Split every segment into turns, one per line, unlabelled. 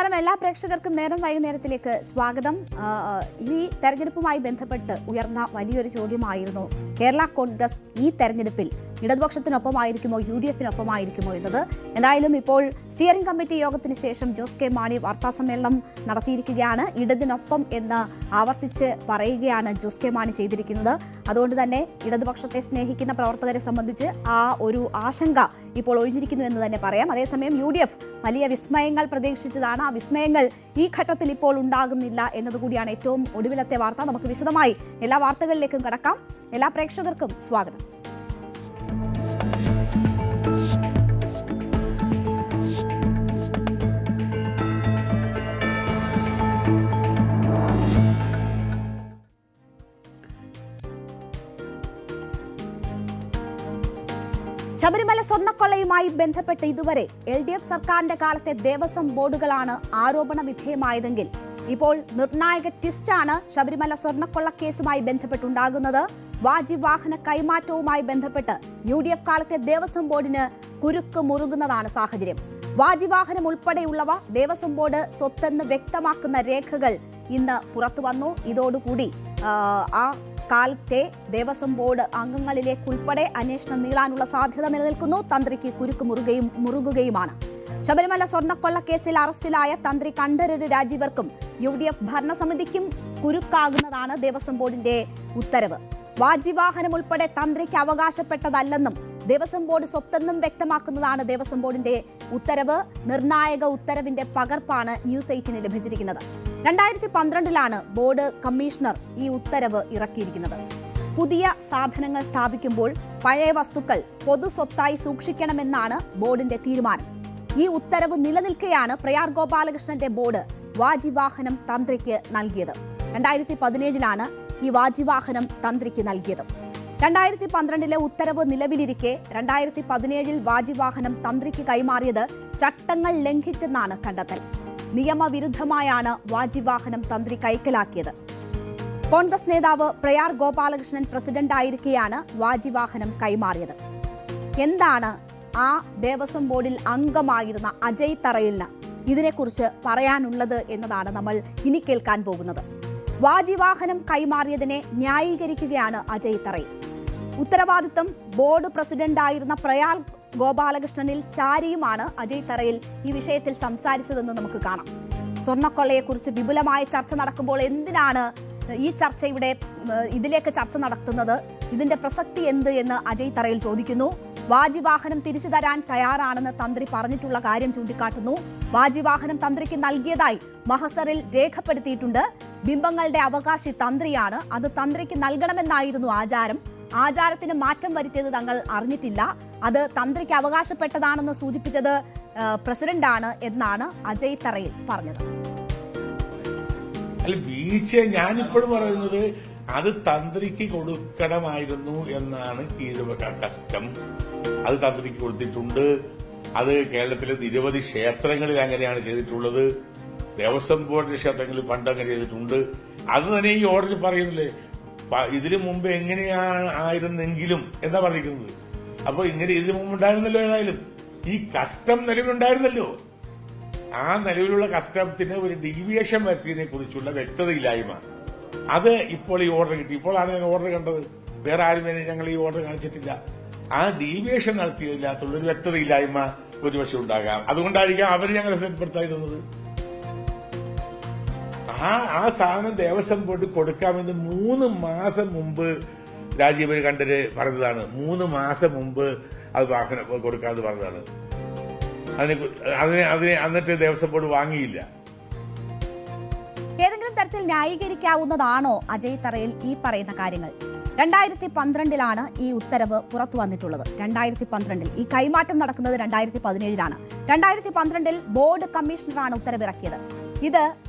നമസ്കാരം എല്ലാ പ്രേക്ഷകർക്കും നേരം വൈകുന്നേരത്തിലേക്ക് സ്വാഗതം. ഈ തെരഞ്ഞെടുപ്പുമായി ബന്ധപ്പെട്ട് ഉയർന്ന വലിയൊരു ചോദ്യമായിരുന്നു കേരള കോൺഗ്രസ് ഈ തെരഞ്ഞെടുപ്പിൽ ഇടതുപക്ഷത്തിനൊപ്പമായിരിക്കുമോ UDF-നൊപ്പമായിരിക്കുമോ എന്നത്. എന്തായാലും ഇപ്പോൾ സ്റ്റിയറിംഗ് കമ്മിറ്റി യോഗത്തിന് ശേഷം ജോസ് കെ മാണി വാർത്താസമ്മേളനം നടത്തിയിരിക്കുകയാണ്. ഇടതിനൊപ്പം എന്ന് ആവർത്തിച്ച് പറയുകയാണ് ജോസ് കെ മാണി ചെയ്തിരിക്കുന്നത്. അതുകൊണ്ട് തന്നെ ഇടതുപക്ഷത്തെ സ്നേഹിക്കുന്ന പ്രവർത്തകരെ സംബന്ധിച്ച് ആ ഒരു ആശങ്ക ഇപ്പോൾ ഒഴിഞ്ഞിരിക്കുന്നു എന്ന് തന്നെ പറയാം. അതേസമയം UDF വലിയ വിസ്മയങ്ങൾ പ്രതീക്ഷിച്ചതാണ്. ആ വിസ്മയങ്ങൾ ഈ ഘട്ടത്തിൽ ഇപ്പോൾ ഉണ്ടാകുന്നില്ല എന്നതുകൂടിയാണ് ഏറ്റവും ഒടുവിലത്തെ വാർത്ത. നമുക്ക് വിശദമായി എല്ലാ വാർത്തകളിലേക്കും കടക്കാം. എല്ലാ പ്രേക്ഷകർക്കും സ്വാഗതം. ശബരിമല സ്വർണ്ണക്കൊള്ളയുമായി ബന്ധപ്പെട്ട് ഇതുവരെ LDF സർക്കാരിന്റെ കാലത്തെ ദേവസ്വം ബോർഡുകളാണ് ആരോപണ വിധേയമായതെങ്കിൽ ഇപ്പോൾ നിർണായക ട്വിസ്റ്റാണ് ശബരിമല സ്വർണ്ണക്കൊള്ള കേസുമായി ബന്ധപ്പെട്ടുണ്ടാകുന്നത്. വാജിവാഹന കൈമാറ്റവുമായി ബന്ധപ്പെട്ട് UDF കാലത്തെ ദേവസ്വം ബോർഡിന് കുരുക്ക് മുറുകുന്നതാണ് സാഹചര്യം. വാജിവാഹനം ഉൾപ്പെടെയുള്ളവ ദേവസ്വം ബോർഡ് സ്വത്തെന്ന് വ്യക്തമാക്കുന്ന രേഖകൾ ഇന്ന് പുറത്തു വന്നു. ഇതോടുകൂടി ആ കാലത്തെ ദേവസ്വം ബോർഡ് അംഗങ്ങളിലേക്കുൾപ്പെടെ അന്വേഷണം നീളാനുള്ള സാധ്യത നിലനിൽക്കുന്നു. തന്ത്രിക്ക് കുരുക്ക് മുറുകുകയുമാണ്. ശബരിമല സ്വർണ്ണക്കൊള്ള കേസിൽ അറസ്റ്റിലായ തന്ത്രി കണ്ഠരര് രാജീവർക്കും UDF ഭരണസമിതിക്കും കുരുക്കാകുന്നതാണ് ദേവസ്വം ബോർഡിന്റെ ഉത്തരവ്. വാജിവാഹനം ഉൾപ്പെടെ തന്ത്രിക്ക് അവകാശപ്പെട്ടതല്ലെന്നും ദേവസ്വം ബോർഡ് സ്വത്തെന്നും വ്യക്തമാക്കുന്നതാണ് ദേവസ്വം ബോർഡിന്റെ ഉത്തരവ്. നിർണായക ഉത്തരവിന്റെ പകർപ്പാണ് ന്യൂസ് 8-ന് ലഭിച്ചിരിക്കുന്നത്. 2012 ബോർഡ് കമ്മീഷണർ ഈ ഉത്തരവ് ഇറക്കിയിരിക്കുന്നത്. പുതിയ സാധനങ്ങൾ സ്ഥാപിക്കുമ്പോൾ പഴയ വസ്തുക്കൾ പൊതു സ്വത്തായി സൂക്ഷിക്കണമെന്നാണ് ബോർഡിന്റെ തീരുമാനം. ഈ ഉത്തരവ് നിലനിൽക്കെയാണ് പ്രയാർ ഗോപാലകൃഷ്ണന്റെ ബോർഡ് വാജിവാഹനം തന്ത്രിക്ക് നൽകിയത്. 2017 ഈ വാജിവാഹനം തന്ത്രിക്ക് നൽകിയത്. 2012 ഉത്തരവ് നിലവിലിരിക്കെ 2017 വാജിവാഹനം തന്ത്രിക്ക് കൈമാറിയത് ചട്ടങ്ങൾ ലംഘിച്ചെന്നാണ് കണ്ടെത്തൽ. നിയമവിരുദ്ധമായാണ് വാജിവാഹനം തന്ത്രി കൈക്കലാക്കിയത്. കോൺഗ്രസ് നേതാവ് പ്രയാർ ഗോപാലകൃഷ്ണൻ പ്രസിഡന്റായിരിക്കെയാണ് വാജിവാഹനം കൈമാറിയത്. എന്താണ് ആ ദേവസ്വം ബോർഡിൽ അംഗമായിരുന്ന അജയ് തറയിലിന് ഇതിനെക്കുറിച്ച് പറയാനുള്ളത് എന്നതാണ് നമ്മൾ ഇനി കേൾക്കാൻ പോകുന്നത്. വാജിവാഹനം കൈമാറിയതിനെ ന്യായീകരിക്കുകയാണ് അജയ് തറയിൽ. ഉത്തരവാദിത്തം ബോർഡ് പ്രസിഡന്റായിരുന്ന പ്രയാർ ഗോപാലകൃഷ്ണനിൽ ചാരിയുമാണ് അജയ് തറയിൽ ഈ വിഷയത്തിൽ സംസാരിച്ചതെന്ന് നമുക്ക് കാണാം. സ്വർണ്ണക്കൊള്ളയെക്കുറിച്ച് വിപുലമായ ചർച്ച നടക്കുമ്പോൾ എന്തിനാണ് ഈ ചർച്ചയുടെ ഇതിലേക്ക് ചർച്ച നടത്തുന്നത്? ഇതിന്റെ പ്രസക്തി എന്ത് എന്ന് അജയ് തറയിൽ ചോദിക്കുന്നു. വാജിവാഹനം തിരിച്ചു തരാൻ തയ്യാറാണെന്ന് തന്ത്രി പറഞ്ഞിട്ടുള്ള കാര്യം ചൂണ്ടിക്കാട്ടുന്നു. വാജിവാഹനം തന്ത്രിക്ക് നൽകിയതായി മഹസറിൽ രേഖപ്പെടുത്തിയിട്ടുണ്ട്. ബിംബങ്ങളുടെ അവകാശി തന്ത്രിയാണ്. അത് തന്ത്രിക്ക് നൽകണമെന്നായിരുന്നു ആചാരം. ആചാരത്തിന് മാറ്റം വരുത്തിയത് തങ്ങൾ അറിഞ്ഞിട്ടില്ല. അത് തന്ത്രിക്ക് അവകാശപ്പെട്ടതാണെന്ന് സൂചിപ്പിച്ചത് പ്രസിഡന്റാണ് എന്നാണ് അജയ് തറയിൽ പറഞ്ഞത്.
ഞാനിപ്പോഴും പറയുന്നത് അത് തന്ത്രിക്ക് കൊടുക്കണമായിരുന്നു എന്നാണ് കസ്റ്റം. അത് തന്ത്രിക്ക് കൊടുത്തിട്ടുണ്ട്. അത് കേരളത്തിലെ നിരവധി ക്ഷേത്രങ്ങളിൽ അങ്ങനെയാണ് ചെയ്തിട്ടുള്ളത്. ദേവസ്വം ബോർഡിന്റെ ക്ഷേത്രങ്ങളിൽ പണ്ട് അങ്ങനെ ചെയ്തിട്ടുണ്ട്. അത് തന്നെ ഈ ഓർഡറിൽ പറയുന്നില്ലേ, ഇതിനു മുമ്പ് എങ്ങനെയായിരുന്നെങ്കിലും എന്താ പറഞ്ഞിരിക്കുന്നത്. അപ്പൊ ഇങ്ങനെ ഇതിനു മുമ്പ് ഉണ്ടായിരുന്നല്ലോ. ഏതായാലും ഈ കസ്റ്റം നിലവിലുണ്ടായിരുന്നല്ലോ. ആ നിലവിലുള്ള കസ്റ്റത്തിന് ഒരു ഡീവിയേഷൻ വരുത്തിയതിനെ കുറിച്ചുള്ള വ്യക്തതയില്ലായ്മ, അത് ഇപ്പോൾ ഈ ഓർഡർ കിട്ടി. ഇപ്പോഴാണ് ഞങ്ങൾ ഓർഡർ കണ്ടത്. വേറെ ആരും തന്നെ ഞങ്ങൾ ഈ ഓർഡർ കാണിച്ചിട്ടില്ല. ആ ഡീവിയേഷൻ നടത്തിയതില്ലാത്തുള്ള ഒരു വ്യക്തതയില്ലായ്മ ഒരുപക്ഷെ ഉണ്ടാകാം. അതുകൊണ്ടായിരിക്കാം അവർ ഞങ്ങളെ ശ്രദ്ധപ്പെടുത്തായിരുന്നത്. ആ സാധനം ദേവസ്വം ബോർഡ് കൊടുക്കാമെന്ന് 3 മാസം മുമ്പ് രാജീവ് കണ്ഠര് പറഞ്ഞതാണ്. 3 മാസം മുമ്പ് അത് കൊടുക്കാമെന്ന് പറഞ്ഞതാണ്. എന്നിട്ട് ദേവസ്വം ബോർഡ് വാങ്ങിയില്ല.
ഏതെങ്കിലും തരത്തിൽ ന്യായീകരിക്കാവുന്നതാണോ അജയ് തറയിൽ ഈ പറയുന്ന കാര്യങ്ങൾ? 2012 ഈ ഉത്തരവ് പുറത്തു വന്നിട്ടുള്ളത്. 2012 ഈ കൈമാറ്റം നടക്കുന്നത് 2017 2012 ബോർഡ് കമ്മീഷണറാണ് ഉത്തരവിറക്കിയത്. ഇത്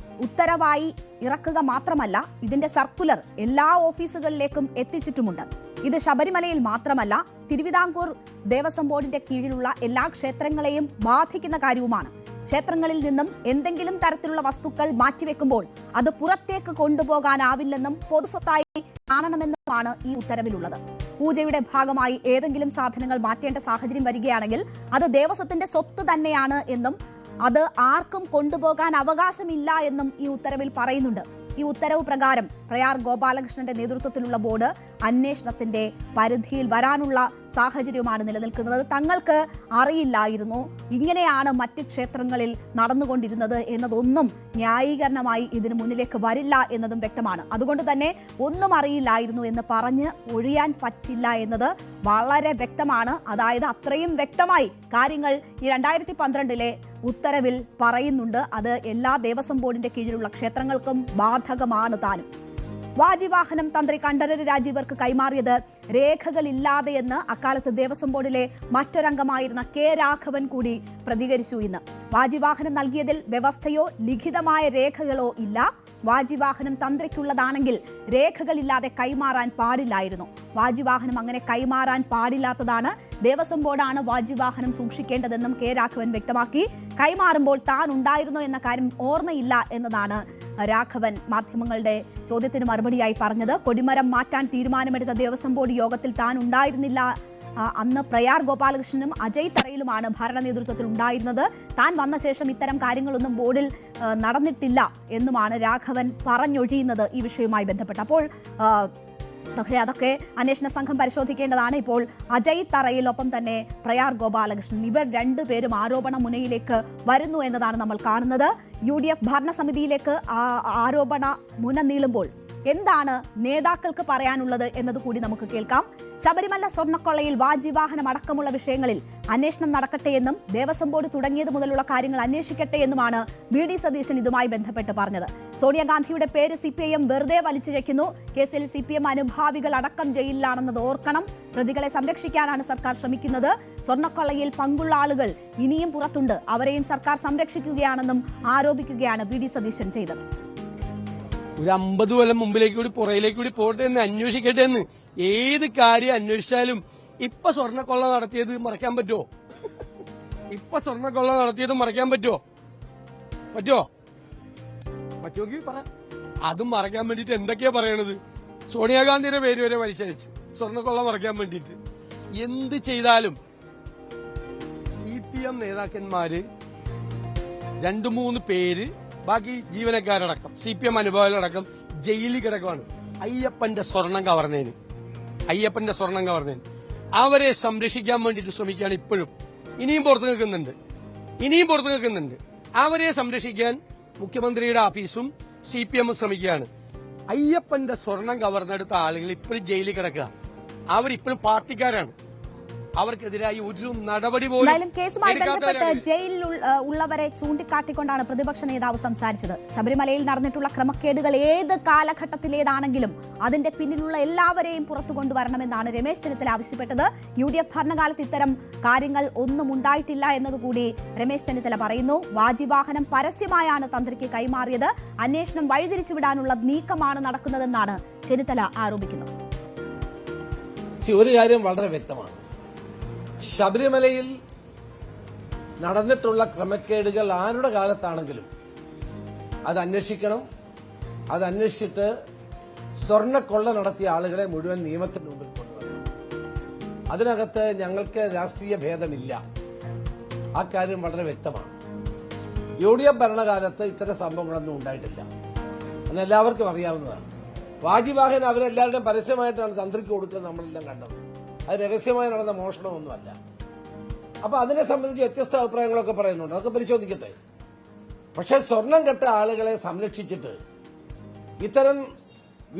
ഉത്തരവായി ഇറക്കുക മാത്രമല്ല, ഇതിന്റെ സർക്കുലർ എല്ലാ ഓഫീസുകളിലേക്കും എത്തിച്ചിട്ടുമുണ്ട്. ഇത് ശബരിമലയിൽ മാത്രമല്ല, തിരുവിതാംകൂർ ദേവസ്വം ബോർഡിന്റെ കീഴിലുള്ള എല്ലാ ക്ഷേത്രങ്ങളെയും ബാധിക്കുന്ന കാര്യവുമാണ്. ക്ഷേത്രങ്ങളിൽ നിന്നും എന്തെങ്കിലും തരത്തിലുള്ള വസ്തുക്കൾ മാറ്റിവെക്കുമ്പോൾ അത് പുറത്തേക്ക് കൊണ്ടുപോകാനാവില്ലെന്നും പൊതുസ്വത്തായി കാണണമെന്നുമാണ് ഈ ഉത്തരവിലുള്ളത്. പൂജയുടെ ഭാഗമായി ഏതെങ്കിലും സാധനങ്ങൾ മാറ്റേണ്ട സാഹചര്യം വരികയാണെങ്കിൽ അത് ദേവസ്വത്തിന്റെ സ്വത്ത് തന്നെയാണ് എന്നും അത് ആർക്കും കൊണ്ടുപോകാൻ അവകാശമില്ല എന്നും ഈ ഉത്തരവിൽ പറയുന്നുണ്ട്. ഈ ഉത്തരവ് പ്രകാരം പ്രയാർ ഗോപാലകൃഷ്ണന്റെ നേതൃത്വത്തിലുള്ള ബോർഡ് അന്വേഷണത്തിന്റെ പരിധിയിൽ വരാനുള്ള സാഹചര്യമാണ് നിലനിൽക്കുന്നത്. തങ്ങൾക്ക് അറിയില്ലായിരുന്നു ഇങ്ങനെയാണ് മറ്റ് ക്ഷേത്രങ്ങളിൽ നടന്നുകൊണ്ടിരുന്നത് എന്നതൊന്നും ന്യായീകരണമായി ഇതിനു മുന്നിലേക്ക് വരില്ല എന്നതും വ്യക്തമാണ്. അതുകൊണ്ട് തന്നെ ഒന്നും അറിയില്ലായിരുന്നു എന്ന് പറഞ്ഞ് ഒഴിയാൻ പറ്റില്ല എന്നത് വളരെ വ്യക്തമാണ്. അതായത് അത്രയും വ്യക്തമായി കാര്യങ്ങൾ ഈ 2012 ഉത്തരവിൽ പറയുന്നുണ്ട്. അത് എല്ലാ ദേവസ്വം ബോർഡിന്റെ കീഴിലുള്ള ക്ഷേത്രങ്ങൾക്കും ബാധകമാണ് താനും. വാജിവാഹനം തന്ത്രി കണ്ഠരര് രാജീവർക്ക് കൈമാറിയത് രേഖകളില്ലാതെയെന്ന് അക്കാലത്ത് ദേവസ്വം ബോർഡിലെ മറ്റൊരംഗമായിരുന്ന കെ രാഘവൻ കൂടി പ്രതികരിച്ചു. ഇന്ന് വാജിവാഹനം നൽകിയതിൽ വ്യവസ്ഥയോ ലിഖിതമായ രേഖകളോ ഇല്ല. വാജിവാഹനം തന്ത്രിക്കുള്ളതാണെങ്കിൽ രേഖകളില്ലാതെ കൈമാറാൻ പാടില്ലായിരുന്നു. വാജിവാഹനം അങ്ങനെ കൈമാറാൻ പാടില്ലാത്തതാണ്. ദേവസ്വം ബോർഡാണ് വാജിവാഹനം സൂക്ഷിക്കേണ്ടതെന്നും കെ രാഘവൻ വ്യക്തമാക്കി. കൈമാറുമ്പോൾ താൻ ഉണ്ടായിരുന്നോ എന്ന കാര്യം ഓർമ്മയില്ല എന്നതാണ് രാഘവൻ മാധ്യമങ്ങളുടെ ചോദ്യത്തിന് മറുപടിയായി പറഞ്ഞത്. കൊടിമരം മാറ്റാൻ തീരുമാനമെടുത്ത ദേവസ്വം ബോർഡ് യോഗത്തിൽ താൻ ഉണ്ടായിരുന്നില്ല. അന്ന് പ്രയാർ ഗോപാലകൃഷ്ണനും അജയ് തറയിലുമാണ് ഭരണ നേതൃത്വത്തിൽ ഉണ്ടായിരുന്നത്. താൻ വന്ന ശേഷം ഇത്തരം കാര്യങ്ങളൊന്നും ബോർഡിൽ നടന്നിട്ടില്ല എന്നുമാണ് രാഘവൻ പറഞ്ഞൊഴിയുന്നത് ഈ വിഷയവുമായി ബന്ധപ്പെട്ട്. അപ്പോൾ പക്ഷേ അതൊക്കെ അന്വേഷണ സംഘം പരിശോധിക്കേണ്ടതാണ്. ഇപ്പോൾ അജയ് തറയിൽ ഒപ്പം തന്നെ പ്രയാർ ഗോപാലകൃഷ്ണൻ ഇവർ രണ്ടുപേരും ആരോപണ മുനയിലേക്ക് വരുന്നു എന്നതാണ് നമ്മൾ കാണുന്നത്. UDF ഭരണസമിതിയിലേക്ക് ആരോപണ മുന നീളുമ്പോൾ എന്താണ് നേതാക്കൾക്ക് പറയാനുള്ളത് എന്നത് കൂടി നമുക്ക് കേൾക്കാം. ശബരിമല സ്വർണ്ണക്കൊള്ളയിൽ വാജിവാഹനം അടക്കമുള്ള വിഷയങ്ങളിൽ അന്വേഷണം നടക്കട്ടെ എന്നും ദേവസ്വം ബോർഡ് തുടങ്ങിയത് മുതലുള്ള കാര്യങ്ങൾ അന്വേഷിക്കട്ടെ എന്നുമാണ് VD സതീശൻ ഇതുമായി ബന്ധപ്പെട്ട് പറഞ്ഞത്. സോണിയാഗാന്ധിയുടെ പേര് CPIM വെറുതെ വലിച്ചിഴയ്ക്കുന്നു. കേസിൽ CPM അനുഭാവികൾ അടക്കം ജയിലിലാണെന്നത് ഓർക്കണം. പ്രതികളെ സംരക്ഷിക്കാനാണ് സർക്കാർ ശ്രമിക്കുന്നത്. സ്വർണ്ണക്കൊള്ളയിൽ പങ്കുള്ള ആളുകൾ ഇനിയും പുറത്തുണ്ട്. അവരെയും സർക്കാർ സംരക്ഷിക്കുകയാണെന്നും ആരോപിക്കുകയാണ് VD സതീശൻ ചെയ്തത്.
ഒരു 50 കൊല്ലം മുമ്പിലേക്ക് കൂടി പുറയിലേക്ക് കൂടി പോട്ടെ എന്ന് അന്വേഷിക്കട്ടെ എന്ന്. ഏത് കാര്യം അന്വേഷിച്ചാലും ഇപ്പൊ സ്വർണ്ണക്കൊള്ള നടത്തിയത് മറയ്ക്കാൻ പറ്റുമോ? ഇപ്പൊ സ്വർണ്ണക്കൊള്ള നടത്തിയത് മറയ്ക്കാൻ പറ്റുമോ? പറ്റുമെങ്കിൽ പറ. അതും മറയ്ക്കാൻ വേണ്ടിട്ട് എന്തൊക്കെയാ പറയണത്? സോണിയാഗാന്ധിയുടെ പേര് വരെ വലിച്ചയച്ച് സ്വർണ്ണക്കൊള്ള മറയ്ക്കാൻ വേണ്ടിട്ട് എന്ത് ചെയ്താലും CPM നേതാക്കന്മാര് 2-3 പേര് ബാക്കി ജീവനക്കാരടക്കം CPM അനുഭാവികളടക്കം ജയിലിൽ കിടക്കുവാണ്. അയ്യപ്പന്റെ സ്വർണം കവർന്നതിന് അവരെ സംരക്ഷിക്കാൻ വേണ്ടിയിട്ട് ശ്രമിക്കുകയാണ്. ഇപ്പോഴും ഇനിയും പുറത്തു നിൽക്കുന്നുണ്ട്. അവരെ സംരക്ഷിക്കാൻ മുഖ്യമന്ത്രിയുടെ ഓഫീസും CPM ശ്രമിക്കുകയാണ്. അയ്യപ്പന്റെ സ്വർണം കവർന്നെടുത്ത ആളുകൾ ഇപ്പോഴും ജയിലിൽ കിടക്കുക. അവരിപ്പോഴും പാർട്ടിക്കാരാണ്. അവർക്കെതിരായി ഒരു നടപടി പോലും.
കേസുമായി ബന്ധപ്പെട്ട് ജയിലിൽ ഉള്ളവരെ ചൂണ്ടിക്കാട്ടിക്കൊണ്ടാണ് പ്രതിപക്ഷ നേതാവ് സംസാരിച്ചത്. ശബരിമലയിൽ നടന്നിട്ടുള്ള ക്രമക്കേടുകൾ ഏത് കാലഘട്ടത്തിലേതാണെങ്കിലും അതിന്റെ പിന്നിലുള്ള എല്ലാവരെയും പുറത്തു കൊണ്ടുവരണമെന്നാണ് രമേശ് ചെന്നിത്തല ആവശ്യപ്പെട്ടത്. UDF ഭരണകാലത്ത് ഇത്തരം കാര്യങ്ങൾ ഒന്നും ഉണ്ടായിട്ടില്ല എന്നതുകൂടി രമേശ് ചെന്നിത്തല പറയുന്നു. വാജിവാഹനം പരസ്യമായാണ് തന്ത്രിക്ക് കൈമാറിയത്. അന്വേഷണം വഴിതിരിച്ചുവിടാനുള്ള നീക്കമാണ് നടക്കുന്നതെന്നാണ് ചെന്നിത്തല ആരോപിക്കുന്നത്.
ഒരു കാര്യം വളരെ വ്യക്തമാണ്. ശബരിമലയിൽ നടന്നിട്ടുള്ള ക്രമക്കേടുകൾ ആരുടെ കാലത്താണെങ്കിലും അത് അന്വേഷിക്കണം. അത് അന്വേഷിച്ചിട്ട് സ്വർണ്ണക്കൊള്ള നടത്തിയ ആളുകളെ മുഴുവൻ നിയമത്തിന് മുമ്പിൽ കൊണ്ടുവരണം. അതിനകത്ത് ഞങ്ങൾക്ക് രാഷ്ട്രീയ ഭേദമില്ല. ആ കാര്യം വളരെ വ്യക്തമാണ്. UDF ഭരണകാലത്ത് ഇത്തരം സംഭവങ്ങളൊന്നും ഉണ്ടായിട്ടില്ല. അന്ന് എല്ലാവർക്കും അറിയാവുന്നതാണ്. വാജിവാഹനം അവരെല്ലാവരുടെയും പരസ്യമായിട്ടാണ് തന്ത്രിക്ക് കൊടുക്കുന്നത് നമ്മളെല്ലാം കണ്ടത്. അത് രഹസ്യമായി നടന്ന മോഷണമൊന്നുമല്ല. അപ്പൊ അതിനെ സംബന്ധിച്ച് വ്യത്യസ്ത അഭിപ്രായങ്ങളൊക്കെ പറയുന്നുണ്ട്. അതൊക്കെ പരിശോധിക്കട്ടെ. പക്ഷെ സ്വർണം കെട്ട ആളുകളെ സംരക്ഷിച്ചിട്ട് ഇത്തരം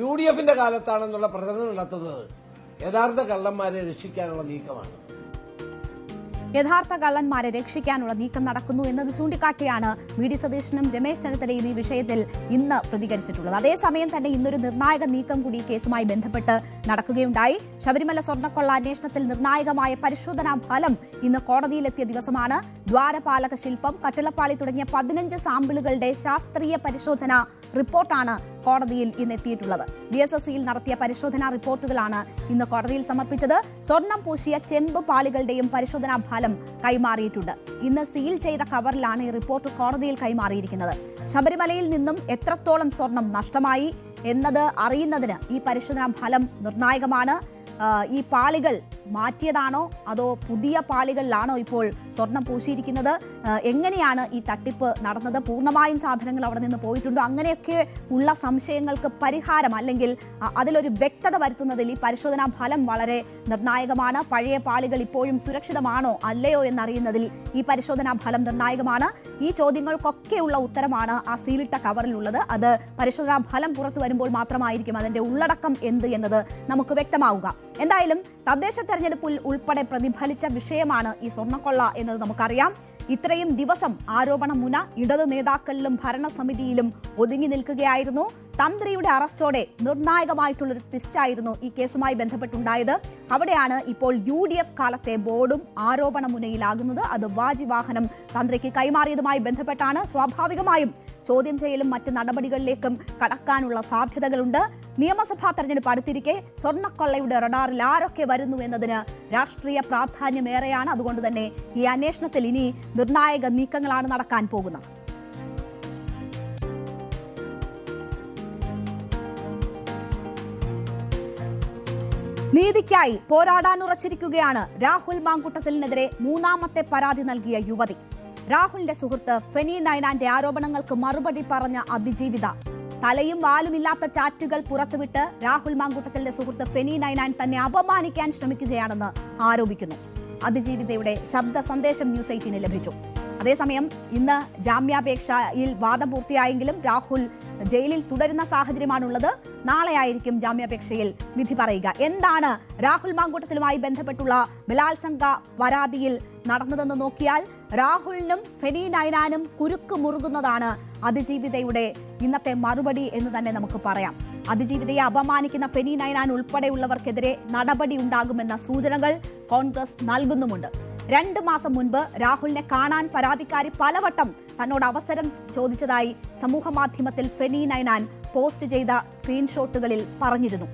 UDFന്റെ കാലത്താണെന്നുള്ള പ്രചരണം നടത്തുന്നത് യഥാർത്ഥ കള്ളന്മാരെ രക്ഷിക്കാനുള്ള നീക്കമാണ്.
യഥാർത്ഥ കള്ളന്മാരെ രക്ഷിക്കാനുള്ള നീക്കം നടക്കുന്നു എന്നത് ചൂണ്ടിക്കാട്ടിയാണ് VD സതീശനും രമേശ് ചെന്നിത്തലയും ഈ വിഷയത്തിൽ ഇന്ന് പ്രതികരിച്ചിട്ടുള്ളത്. അതേസമയം തന്നെ ഇന്നൊരു നിർണായക നീക്കം കൂടി കേസുമായി ബന്ധപ്പെട്ട് നടക്കുകയുണ്ടായി. ശബരിമല സ്വർണ്ണക്കൊള്ള അന്വേഷണത്തിൽ നിർണായകമായ പരിശോധനാ ഫലം ഇന്ന് കോടതിയിലെത്തിയ ദിവസമാണ്. ദ്വാരപാലക ശില്പം, കട്ടിളപ്പാളി തുടങ്ങിയ 15 സാമ്പിളുകളുടെ ശാസ്ത്രീയ പരിശോധനാ റിപ്പോർട്ടാണ് കോടതിയിൽ ഇന്ന് എത്തിയിട്ടുള്ളത്. BSSCയിൽ നടത്തിയ പരിശോധനാ റിപ്പോർട്ടുകളാണ് ഇന്ന് കോടതിയിൽ സമർപ്പിച്ചത്. സ്വർണം പൂശിയ ചെമ്പ് പാളികളുടെയും പരിശോധനാ ഫലം കൈമാറിയിട്ടുണ്ട്. ഇന്ന് സീൽ ചെയ്ത കവറിലാണ് ഈ റിപ്പോർട്ട് കോടതിയിൽ കൈമാറിയിരിക്കുന്നത്. ശബരിമലയിൽ നിന്നും എത്രത്തോളം സ്വർണം നഷ്ടമായി എന്നത് അറിയുന്നതിന് ഈ പരിശോധനാ ഫലം നിർണായകമാണ്. ഈ പാളികൾ മാറ്റിയതാണോ അതോ പുതിയ പാളികളിലാണോ ഇപ്പോൾ സ്വർണം പൂശിയിരിക്കുന്നത്? എങ്ങനെയാണ് ഈ തട്ടിപ്പ് നടന്നത്? പൂർണ്ണമായും സാധനങ്ങൾ അവിടെ നിന്ന് പോയിട്ടുണ്ടോ? അങ്ങനെയൊക്കെ ഉള്ള സംശയങ്ങൾക്ക് പരിഹാരം അല്ലെങ്കിൽ അതിലൊരു വ്യക്തത വരുത്തുന്നതിൽ ഈ പരിശോധനാ ഫലം വളരെ നിർണായകമാണ്. പഴയ പാളികൾ ഇപ്പോഴും സുരക്ഷിതമാണോ അല്ലയോ എന്നറിയുന്നതിൽ ഈ പരിശോധനാ ഫലം നിർണായകമാണ്. ഈ ചോദ്യങ്ങൾക്കൊക്കെയുള്ള ഉത്തരമാണ് ആ സീലിട്ട കവറിലുള്ളത്. അത് പരിശോധനാ ഫലം പുറത്തു വരുമ്പോൾ മാത്രമായിരിക്കും അതിന്റെ ഉള്ളടക്കം എന്ത് എന്നത് നമുക്ക് വ്യക്തമാവുക. എന്തായാലും തദ്ദേശ തെരഞ്ഞെടുപ്പിൽ ഉൾപ്പെടെ പ്രതിഫലിച്ച വിഷയമാണ് ഈ സ്വർണ്ണക്കൊള്ള എന്നത് നമുക്കറിയാം. ഇത്രയും ദിവസം ആരോപണ മുന ഇടത് നേതാക്കളിലും ഭരണസമിതിയിലും ഒതുങ്ങി നിൽക്കുകയായിരുന്നു. തന്ത്രിയുടെ അറസ്റ്റോടെ നിർണായകമായിട്ടുള്ളൊരു ട്വിസ്റ്റായിരുന്നു ഈ കേസുമായി ബന്ധപ്പെട്ടുണ്ടായത്. അവിടെയാണ് ഇപ്പോൾ UDF കാലത്തെ ബോർഡും ആരോപണ മുനയിലാകുന്നത്. അത് വാജിവാഹനം തന്ത്രിക്ക് കൈമാറിയതുമായി ബന്ധപ്പെട്ടാണ്. സ്വാഭാവികമായും ചോദ്യം ചെയ്യലും മറ്റ് നടപടികളിലേക്കും കടക്കാനുള്ള സാധ്യതകളുണ്ട്. നിയമസഭാ തെരഞ്ഞെടുപ്പ് അടുത്തിരിക്കെ സ്വർണ്ണക്കൊള്ളയുടെ റഡാറിൽ ആരൊക്കെ വരുന്നു എന്നതിന് രാഷ്ട്രീയ പ്രാധാന്യമേറെയാണ്. അതുകൊണ്ട് തന്നെ ഈ അന്വേഷണത്തിൽ ഇനി നിർണായക നീക്കങ്ങളാണ് നടക്കാൻ പോകുന്നത്. നീതിക്കായി പോരാടാനുറച്ചിരിക്കുകയാണ് രാഹുൽ മാങ്കൂട്ടത്തിലിനെതിരെ മൂന്നാമത്തെ പരാതി നൽകിയ യുവതി. രാഹുലിന്റെ സുഹൃത്ത് ഫെനി നൈനാന്റെ ആരോപണങ്ങൾക്ക് മറുപടി പറഞ്ഞ അതിജീവിത. തലയും വാലുമില്ലാത്ത ചാറ്റുകൾ പുറത്തുവിട്ട് രാഹുൽ മാങ്കൂട്ടത്തിലിന്റെ സുഹൃത്ത് ഫെനി നൈനാൻ തന്നെ അപമാനിക്കാൻ ശ്രമിക്കുകയാണെന്ന് ആരോപിക്കുന്നു. അതിജീവിതയുടെ ശബ്ദ സന്ദേശം ന്യൂസ് 18 ലഭിച്ചു. അതേസമയം ഇന്ന് ജാമ്യാപേക്ഷയിൽ വാദം പൂർത്തിയായെങ്കിലും രാഹുൽ ജയിലിൽ തുടരുന്ന സാഹചര്യമാണുള്ളത്. നാളെയായിരിക്കും ജാമ്യാപേക്ഷയിൽ വിധി പറയുക. എന്താണ് രാഹുൽ മാങ്കൂട്ടത്തിലുമായി ബന്ധപ്പെട്ടുള്ള ബലാത്സംഗ പരാതിയിൽ നടന്നതെന്ന് നോക്കിയാൽ രാഹുലിനും ഫെനി നൈനാനും കുരുക്ക് മുറുകുന്നതാണ് അതിജീവിതയുടെ ഇന്നത്തെ മറുപടി എന്ന് തന്നെ നമുക്ക് പറയാം. അതിജീവിതയെ അപമാനിക്കുന്ന ഫെനി നൈനാൻ ഉൾപ്പെടെയുള്ളവർക്കെതിരെ നടപടി ഉണ്ടാകുമെന്ന സൂചനകൾ കോൺഗ്രസ് നൽകുന്നുമുണ്ട്. 2 മാസം മുൻപ് രാഹുലിനെ കാണാൻ പരാതിക്കാരി പലവട്ടം തന്നോട് അവസരം ചോദിച്ചതായി സമൂഹ മാധ്യമത്തിൽ ഫെനി നൈനാൻ പോസ്റ്റ് ചെയ്ത സ്ക്രീൻഷോട്ടുകളിൽ പറഞ്ഞിരുന്നു.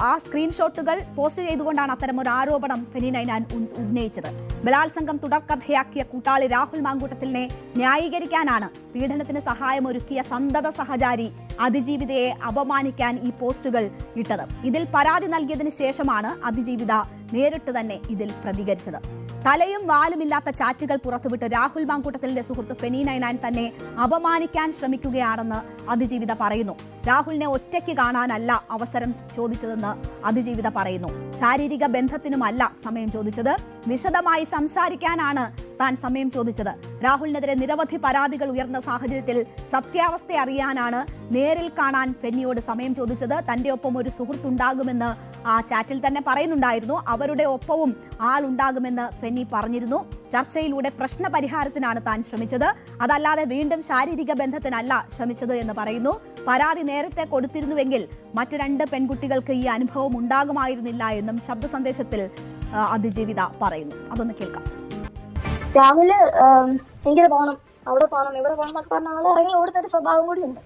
ആ സ്ക്രീൻഷോട്ടുകൾ പോസ്റ്റ് ചെയ്തുകൊണ്ടാണ് അത്തരമൊരു ആരോപണം ഫെനി നൈനാൻ ഉന്നയിച്ചത്. ബലാത്സംഗം തുടർക്കഥയാക്കിയ കൂട്ടാളി രാഹുൽ മാങ്കൂട്ടത്തിലിനെ ന്യായീകരിക്കാനാണ് പീഡനത്തിന് സഹായമൊരുക്കിയ സന്തത സഹചാരി അതിജീവിതയെ അപമാനിക്കാൻ ഈ പോസ്റ്റുകൾ ഇട്ടത്. ഇതിൽ പരാതി നൽകിയതിന് ശേഷമാണ് അതിജീവിത നേരിട്ട് തന്നെ ഇതിൽ പ്രതികരിച്ചത്. തലയും വാലുമില്ലാത്ത ചാറ്റുകൾ പുറത്തുവിട്ട് രാഹുൽ മാങ്കൂട്ടത്തിലിന്റെ സുഹൃത്ത് ഫെനി നൈനാൻ തന്നെ അപമാനിക്കാൻ ശ്രമിക്കുകയാണെന്ന് അതിജീവിത പറയുന്നു. രാഹുലിനെ ഒറ്റയ്ക്ക് കാണാനല്ല അവസരം ചോദിച്ചതെന്ന് അതിജീവിത പറയുന്നു. ശാരീരിക ബന്ധത്തിനുമല്ല സമയം ചോദിച്ചത്, വിശദമായി സംസാരിക്കാനാണ് താൻ സമയം ചോദിച്ചത്. രാഹുലിനെതിരെ നിരവധി പരാതികൾ ഉയർന്ന സാഹചര്യത്തിൽ സത്യാവസ്ഥ അറിയാനാണ് നേരിൽ കാണാൻ ഫെന്നിയോട് സമയം ചോദിച്ചത്. തന്റെ ഒപ്പം ഒരു സുഹൃത്തുണ്ടാകുമെന്ന് ആ ചാറ്റിൽ തന്നെ പറയുന്നുണ്ടായിരുന്നു. അവരുടെ ഒപ്പവും ആളുണ്ടാകുമെന്ന് ഫെന്നി പറഞ്ഞിരുന്നു. ചർച്ചയിലൂടെ പ്രശ്ന പരിഹാരത്തിനാണ് താൻ ശ്രമിച്ചത്, അതല്ലാതെ വീണ്ടും ശാരീരിക ബന്ധത്തിനല്ല ശ്രമിച്ചത് എന്ന് പറയുന്നു. പരാതി നേരത്തെ കൊടുത്തിരുന്നുവെങ്കിൽ മറ്റു 2 പെൺകുട്ടികൾക്ക് ഈ അനുഭവം ഉണ്ടാകുമായിരുന്നില്ല എന്നും ശബ്ദ സന്ദേശത്തിൽ അതിജീവിത പറയുന്നു. അതൊന്ന് കേൾക്കാം.
രാഹുല് എനിക്കത് പോകണം, അവിടെ പോകണം, ഇവിടെ പോകണം എന്നൊക്കെ പറഞ്ഞ ആള് ഇറങ്ങി ഓടുന്നൊരു സ്വഭാവം കൂടി ഉണ്ട്.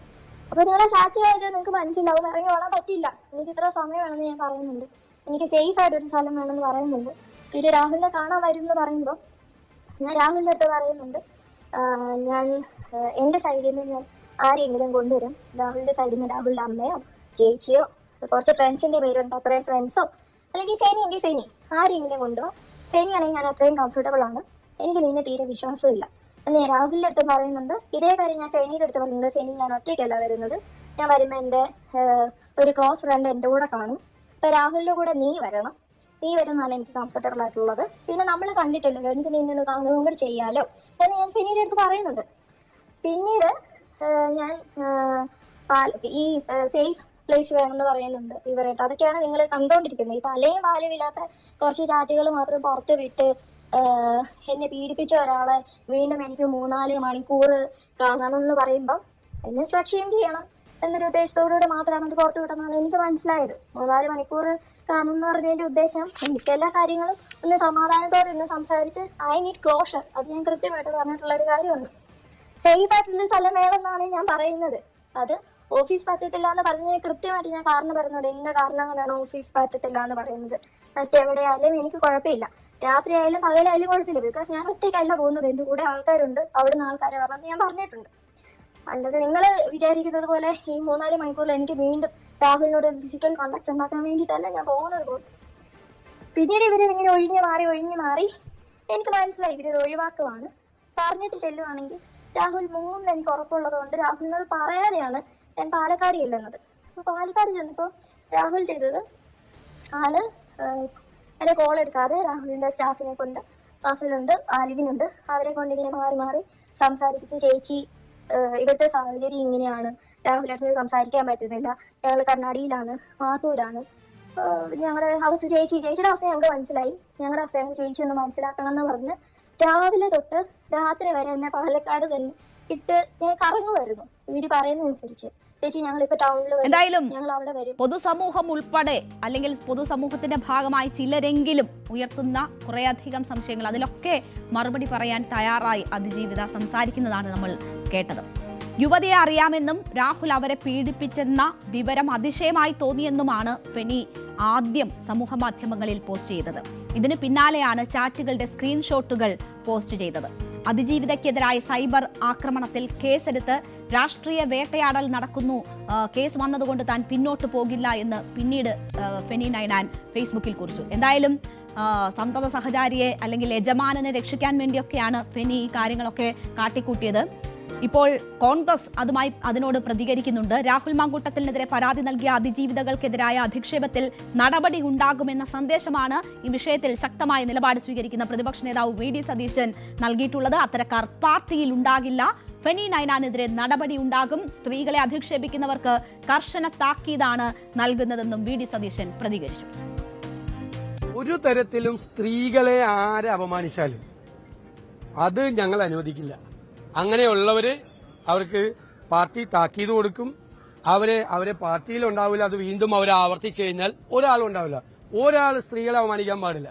അപ്പൊ നിങ്ങളെ ചാറ്റ് വായിച്ചാൽ നിങ്ങൾക്ക് മനസ്സിലാവും ഇറങ്ങി ഓടാൻ പറ്റില്ല, എനിക്ക് ഇത്ര സമയം വേണമെന്ന് ഞാൻ പറയുന്നുണ്ട്, എനിക്ക് സേഫ് ആയിട്ടൊരു സ്ഥലം വേണമെന്ന് പറയുന്നുണ്ട്. പിന്നെ രാഹുലിനെ കാണാൻ വരും എന്ന് പറയുമ്പോൾ ഞാൻ രാഹുലിന്റെ അടുത്ത് പറയുന്നുണ്ട്, ഞാൻ എന്റെ സൈഡിൽ നിന്ന് ഞാൻ ആരെങ്കിലും കൊണ്ടുവരും. രാഹുലിന്റെ സൈഡിൽ നിന്ന് രാഹുലിന്റെ അമ്മയോ ചേച്ചിയോ കുറച്ച് ഫ്രണ്ട്സിന്റെ പേരുണ്ട്, അത്രയും ഫ്രണ്ട്സോ അല്ലെങ്കിൽ ഫെനി ആരെങ്കിലും കൊണ്ടുപോകും. ഫെനിയാണെങ്കിൽ ഞാൻ അത്രയും കംഫർട്ടബിൾ ആണ്, എനിക്ക് നിന്നെ തീരെ വിശ്വാസമില്ല എന്ന് ഞാൻ രാഹുലിന്റെ അടുത്ത് പറയുന്നുണ്ട്. ഇതേ കാര്യം ഞാൻ ഫെനിയുടെ അടുത്ത് പറയുന്നുണ്ട്. ഫെനി ഞാൻ ഒറ്റയ്ക്കല്ല വരുന്നത്, ഞാൻ വരുമ്പോൾ എൻ്റെ ഒരു ക്ലോസ് ഫ്രണ്ട് എൻ്റെ കൂടെ കാണും, അപ്പൊ രാഹുലിന്റെ കൂടെ നീ വരണം, നീ വരുന്നതാണ് എനിക്ക് കംഫർട്ടബിൾ ആയിട്ടുള്ളത്. പിന്നെ നമ്മൾ കണ്ടിട്ടില്ലല്ലോ, എനിക്ക് നിന്നെ കാണുകയും കൂടെ ചെയ്യാലോ എന്ന് ഞാൻ ഫെനിയുടെ അടുത്ത് പറയുന്നുണ്ട്. പിന്നീട് ഞാൻ ഈ സേഫ് പ്ലേസ് വേണമെന്ന് പറയുന്നുണ്ട് ഇവരായിട്ട്. അതൊക്കെയാണ് നിങ്ങൾ കണ്ടുകൊണ്ടിരിക്കുന്നത്. ഈ തലയും വാലും ഇല്ലാത്ത കുറച്ച് ചാറ്റുകൾ മാത്രം പുറത്ത് വിട്ട് എന്നെ പീഡിപ്പിച്ച ഒരാളെ വീണ്ടും എനിക്ക് 3-4 മണിക്കൂർ കാണണം എന്ന് പറയുമ്പം എന്നെ സ്ലക്ഷ്യം ചെയ്യണം എന്നൊരു ഉദ്ദേശത്തോടുകൂടി മാത്രമാണ് അത് പുറത്തു വിട്ടെന്നാണ് എനിക്ക് മനസ്സിലായത്. 3-4 മണിക്കൂർ കാണണം എന്ന് പറഞ്ഞതിന്റെ ഉദ്ദേശം എനിക്ക് എല്ലാ കാര്യങ്ങളും ഒന്ന് സമാധാനത്തോടെ ഒന്ന് സംസാരിച്ച് ഐ നീഡ് ക്ലോഷർ, അത് ഞാൻ കൃത്യമായിട്ട് പറഞ്ഞിട്ടുള്ള ഒരു കാര്യമാണ്. സേഫ് ആയിട്ടുള്ള സ്ഥലം വേണമെന്നാണ് ഞാൻ പറയുന്നത്. അത് ഓഫീസ് പറ്റത്തില്ല എന്ന് പറഞ്ഞാൽ കൃത്യമായിട്ട് ഞാൻ കാരണം പറഞ്ഞോട് എന്റെ കാരണം കൊണ്ടാണ് ഓഫീസ് പറ്റത്തില്ല എന്ന് പറയുന്നത്. മറ്റെവിടെയായാലും എനിക്ക് കുഴപ്പമില്ല, രാത്രി ആയാലും പകലായാലും കുഴപ്പമില്ല, ബിക്കോസ് ഞാൻ ഒറ്റയ്ക്കല്ല പോകുന്നത്, എന്റെ കൂടെ ആൾക്കാരുണ്ട്, അവിടുന്ന് ആൾക്കാരെ പറഞ്ഞ് ഞാൻ പറഞ്ഞിട്ടുണ്ട്. അല്ലാതെ നിങ്ങൾ വിചാരിക്കുന്നത് പോലെ ഈ 3-4 മണിക്കൂറിൽ എനിക്ക് വീണ്ടും രാഹുലിനോട് ഫിസിക്കൽ കോണ്ടാക്ട് ഉണ്ടാക്കാൻ വേണ്ടിയിട്ടല്ല ഞാൻ പോകുന്നത് പോലും. പിന്നീട് ഇവരിതിങ്ങനെ ഒഴിഞ്ഞു മാറി എനിക്ക് മനസ്സിലായി ഇവരിത് ഒഴിവാക്കുവാണ്. പറഞ്ഞിട്ട് ചെല്ലുവാണെങ്കിൽ രാഹുൽ മുങ്ങുമെന്ന് എനിക്ക് ഉറപ്പുള്ളത് കൊണ്ട് രാഹുലിനോട് പറയാതെയാണ് ഞാൻ പാലക്കാട് ചെല്ലുന്നത്. അപ്പോൾ പാലക്കാട് ചെന്നപ്പോൾ രാഹുൽ ചെയ്തത് ആള് എന്നെ കോൾ എടുക്കാതെ രാഹുലിന്റെ സ്റ്റാഫിനെ കൊണ്ട്, ഫസലുണ്ട്, ആലിവിനുണ്ട്, അവരെ കൊണ്ട് ഇങ്ങനെ മാറി സംസാരിപ്പിച്ച്, ചേച്ചി ഇവിടുത്തെ സാഹചര്യം ഇങ്ങനെയാണ്, രാഹുലേട്ടന് സംസാരിക്കാൻ പറ്റുന്നില്ല, ഞങ്ങൾ കർണാടകയിലാണ്, മാത്തൂരാണ്, ഞങ്ങളുടെ അവസ്ഥ ചേച്ചിയുടെ അവസ്ഥ ഞങ്ങൾക്ക് മനസ്സിലായി, ഞങ്ങളുടെ അവസ്ഥ ഞങ്ങൾ ചേച്ചി ഒന്ന് മനസ്സിലാക്കണം എന്ന് പറഞ്ഞ് രാവിലെ തൊട്ട് രാത്രി വരെ എന്നെ പാലക്കാട് തന്നെ ഇട്ട് ഞാൻ കറങ്ങുമായിരുന്നു. ഇവര് പറയുന്നതനുസരിച്ച് ചേച്ചി ഞങ്ങളിപ്പോ ടൗണിൽ
എന്തായാലും
ഞങ്ങൾ അവിടെ വരും.
പൊതുസമൂഹം ഉൾപ്പെടെ അല്ലെങ്കിൽ പൊതുസമൂഹത്തിന്റെ ഭാഗമായി ചിലരെങ്കിലും ഉയർത്തുന്ന കുറേയധികം സംശയങ്ങൾ, അതിലൊക്കെ മറുപടി പറയാൻ തയ്യാറായി അതിജീവിത സംസാരിക്കുന്നതാണ് നമ്മൾ കേട്ടത്. യുവതിയെ അറിയാമെന്നും രാഹുൽ അവരെ പീഡിപ്പിച്ചെന്ന വിവരം അതിശയമായി തോന്നിയെന്നുമാണ് ഫെനി ആദ്യം സമൂഹ മാധ്യമങ്ങളിൽ പോസ്റ്റ് ചെയ്തത്. ഇതിന് പിന്നാലെയാണ് ചാറ്റുകളുടെ സ്ക്രീൻഷോട്ടുകൾ പോസ്റ്റ് ചെയ്തത്. അതിജീവിതയ്ക്കെതിരായ സൈബർ ആക്രമണത്തിൽ കേസെടുത്ത് രാഷ്ട്രീയ വേട്ടയാടൽ നടക്കുന്നു, കേസ് വന്നതുകൊണ്ട് താൻ പിന്നോട്ട് പോകില്ല എന്ന് പിന്നീട് ഫെനി നൈനാൻ ഫേസ്ബുക്കിൽ കുറിച്ചു. എന്തായാലും സന്തത സഹചാരിയെ അല്ലെങ്കിൽ യജമാനനെ രക്ഷിക്കാൻ വേണ്ടിയൊക്കെയാണ് ഫെനി ഈ കാര്യങ്ങളൊക്കെ കാട്ടിക്കൂട്ടിയത്. ഇപ്പോൾ കോൺഗ്രസ് അതിനോട് പ്രതികരിക്കുന്നുണ്ട്. രാഹുൽ മാങ്കൂട്ടത്തിനെതിരെ പരാതി നൽകിയ അതിജീവിതകൾക്കെതിരായ അധിക്ഷേപത്തിൽ നടപടി ഉണ്ടാകുമെന്ന സന്ദേശമാണ് ഈ വിഷയത്തിൽ ശക്തമായ നിലപാട് സ്വീകരിക്കുന്ന പ്രതിപക്ഷ നേതാവ് വി.ഡി. സതീശൻ നൽകിയിട്ടുള്ളത്. അത്തരക്കാർ പാർട്ടിയിൽ ഉണ്ടാകില്ല, ഫെനി നൈനാനെതിരെ നടപടി ഉണ്ടാകും, സ്ത്രീകളെ അധിക്ഷേപിക്കുന്നവർക്ക് കർശന താക്കീതാണ് നൽകുന്നതെന്നും വി.ഡി. സതീശൻ പ്രതികരിച്ചു.
ഒരു തരത്തിലും സ്ത്രീകളെ ആരെ അപമാനിച്ചാലും അത് ഞങ്ങൾ അനുവദിക്കില്ല. അങ്ങനെയുള്ളവര് അവർക്ക് പാർട്ടി താക്കീത് കൊടുക്കും. അവരെ പാർട്ടിയിൽ ഉണ്ടാവില്ല. അത് വീണ്ടും അവരെ ആവർത്തിച്ചു കഴിഞ്ഞാൽ ഒരാളും ഉണ്ടാവില്ല. ഒരാൾ സ്ത്രീകളെ അവമാനിക്കാൻ പാടില്ല.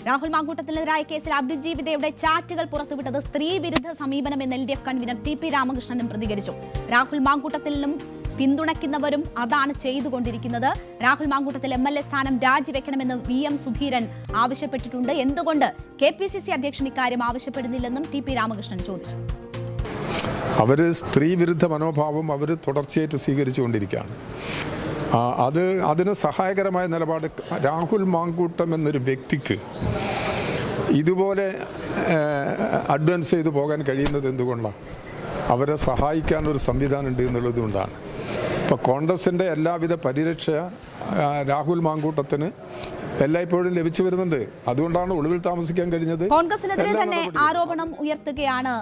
രാഹുൽ മാങ്കൂട്ടത്തിനെതിരായ കേസിൽ അതിജീവിതയുടെ ചാറ്റുകൾ പുറത്തുവിട്ടത് സ്ത്രീ വിരുദ്ധ സമീപനമെന്ന് LDF കൺവീനർ ടി പി രാമകൃഷ്ണനും പ്രതികരിച്ചു. രാഹുൽ മാങ്കൂട്ടത്തിലും പിന്തുണയ്ക്കുന്നവരും അതാണ് ചെയ്തുകൊണ്ടിരിക്കുന്നത്. രാഹുൽ മാങ്കൂട്ടത്തിൽ MLA സ്ഥാനം രാജിവെക്കണമെന്ന് VM സുധീരൻ ആവശ്യപ്പെട്ടിട്ടുണ്ട്. എന്തുകൊണ്ട് KPCC അധ്യക്ഷൻ ഇക്കാര്യം ആവശ്യപ്പെടുന്നില്ലെന്നും ടി പി രാമകൃഷ്ണൻ ചോദിച്ചു.
അവര് സ്ത്രീ വിരുദ്ധ മനോഭാവം അവർ തുടർച്ചയായിട്ട് സ്വീകരിച്ചുകൊണ്ടിരിക്കുകയാണ്. അതിന് സഹായകരമായ നിലപാട് രാഹുൽ മാങ്കൂട്ടം എന്നൊരു വ്യക്തിക്ക് ഇതുപോലെ അഡ്വാൻസ് ചെയ്തു പോകാൻ കഴിയുന്നത് എന്തുകൊണ്ടാണ്? അവരെ സഹായിക്കാനൊരു സംവിധാനം ഉണ്ട് എന്നുള്ളതുകൊണ്ടാണ്. ഇപ്പോൾ കോൺഗ്രസിൻ്റെ എല്ലാവിധ പരിരക്ഷ രാഹുൽ മാങ്കൂട്ടത്തിന് എല്ലായ്പ്പോഴും ലഭിച്ചു വരുന്നുണ്ട്. അതുകൊണ്ടാണ് ഒളിവിൽ താമസിക്കാൻ കഴിഞ്ഞത്.
കോൺഗ്രസിനെതിരെ തന്നെ ആരോപണം ഉയർത്തുകയാണ്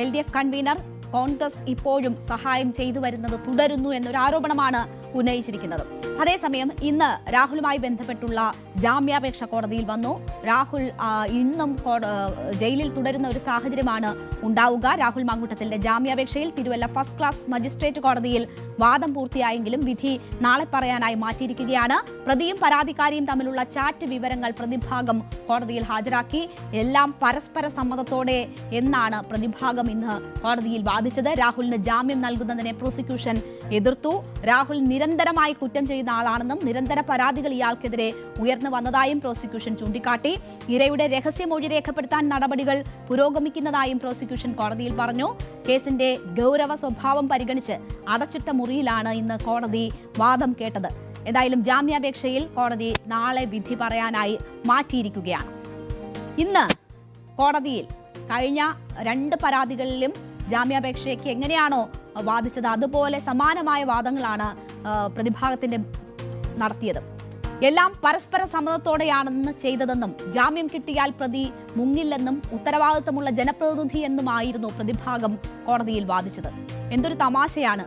LDF കൺവീനർ. കോൺഗ്രസ് ഇപ്പോഴും സഹായം ചെയ്തു വരുന്നത് തുടരുന്നു എന്നൊരു ആരോപണമാണ് ഉന്നയിച്ചിരിക്കുന്നത്. അതേസമയം ഇന്ന് രാഹുലുമായി ബന്ധപ്പെട്ടുള്ള ജാമ്യാപേക്ഷ കോടതിയിൽ വന്നു. രാഹുൽ ഇന്നും ജയിലിൽ തുടരുന്ന ഒരു സാഹചര്യമാണ് ഉണ്ടാവുക. രാഹുൽ മാങ്കൂട്ടത്തിന്റെ ജാമ്യാപേക്ഷയിൽ തിരുവല്ല ഫസ്റ്റ് ക്ലാസ് മജിസ്ട്രേറ്റ് കോടതിയിൽ വാദം പൂർത്തിയായെങ്കിലും വിധി നാളെ പറയാനായി മാറ്റിയിരിക്കുകയാണ്. പ്രതിയും പരാതിക്കാരിയും തമ്മിലുള്ള ചാറ്റ് വിവരങ്ങൾ പ്രതിഭാഗം കോടതിയിൽ ഹാജരാക്കി. എല്ലാം പരസ്പര സമ്മതത്തോടെ എന്നാണ് പ്രതിഭാഗം ഇന്ന് കോടതിയിൽ വാദിച്ചത്. രാഹുലിന് ജാമ്യം നൽകുന്നതിനെ പ്രോസിക്യൂഷൻ എതിർത്തു. രാഹുൽ നിരന്തരമായി കുറ്റം ചെയ്യുന്ന ആളാണെന്നും നിരന്തര പരാതികൾ ഇയാൾക്കെതിരെ ഉയർന്നു വന്നതായും പ്രോസിക്യൂഷൻ ചൂണ്ടിക്കാട്ടി. ഇരയുടെ രഹസ്യമൊഴി രേഖപ്പെടുത്താൻ നടപടികൾ പുരോഗമിക്കുന്നതായും പ്രോസിക്യൂഷൻ കോടതിയിൽ പറഞ്ഞു. കേസിന്റെ ഗൌരവ സ്വഭാവം പരിഗണിച്ച് അടച്ചിട്ട മുറിയിലാണ് ഇന്ന് കോടതി വാദം കേട്ടത്. എന്തായാലും ജാമ്യാപേക്ഷയിൽ കോടതി നാളെ വിധി പറയാനായി മാറ്റിയിരിക്കുകയാണ്. ഇന്ന് കോടതിയിൽ കഴിഞ്ഞ 2 പരാതികളിലും ജാമ്യാപേക്ഷയ്ക്ക് എങ്ങനെയാണോ വാദിച്ചത് അതുപോലെ സമാനമായ വാദങ്ങളാണ് പ്രതിഭാഗത്തിന്റെ നടത്തിയത്. എല്ലാം പരസ്പര സമ്മതത്തോടെയാണെന്ന് ചെയ്തതെന്നും ജാമ്യം കിട്ടിയാൽ പ്രതി മുങ്ങില്ലെന്നും ഉത്തരവാദിത്തമുള്ള ജനപ്രതിനിധി എന്നുമായിരുന്നു പ്രതിഭാഗം കോടതിയിൽ വാദിച്ചത്. എന്തൊരു തമാശയാണ്!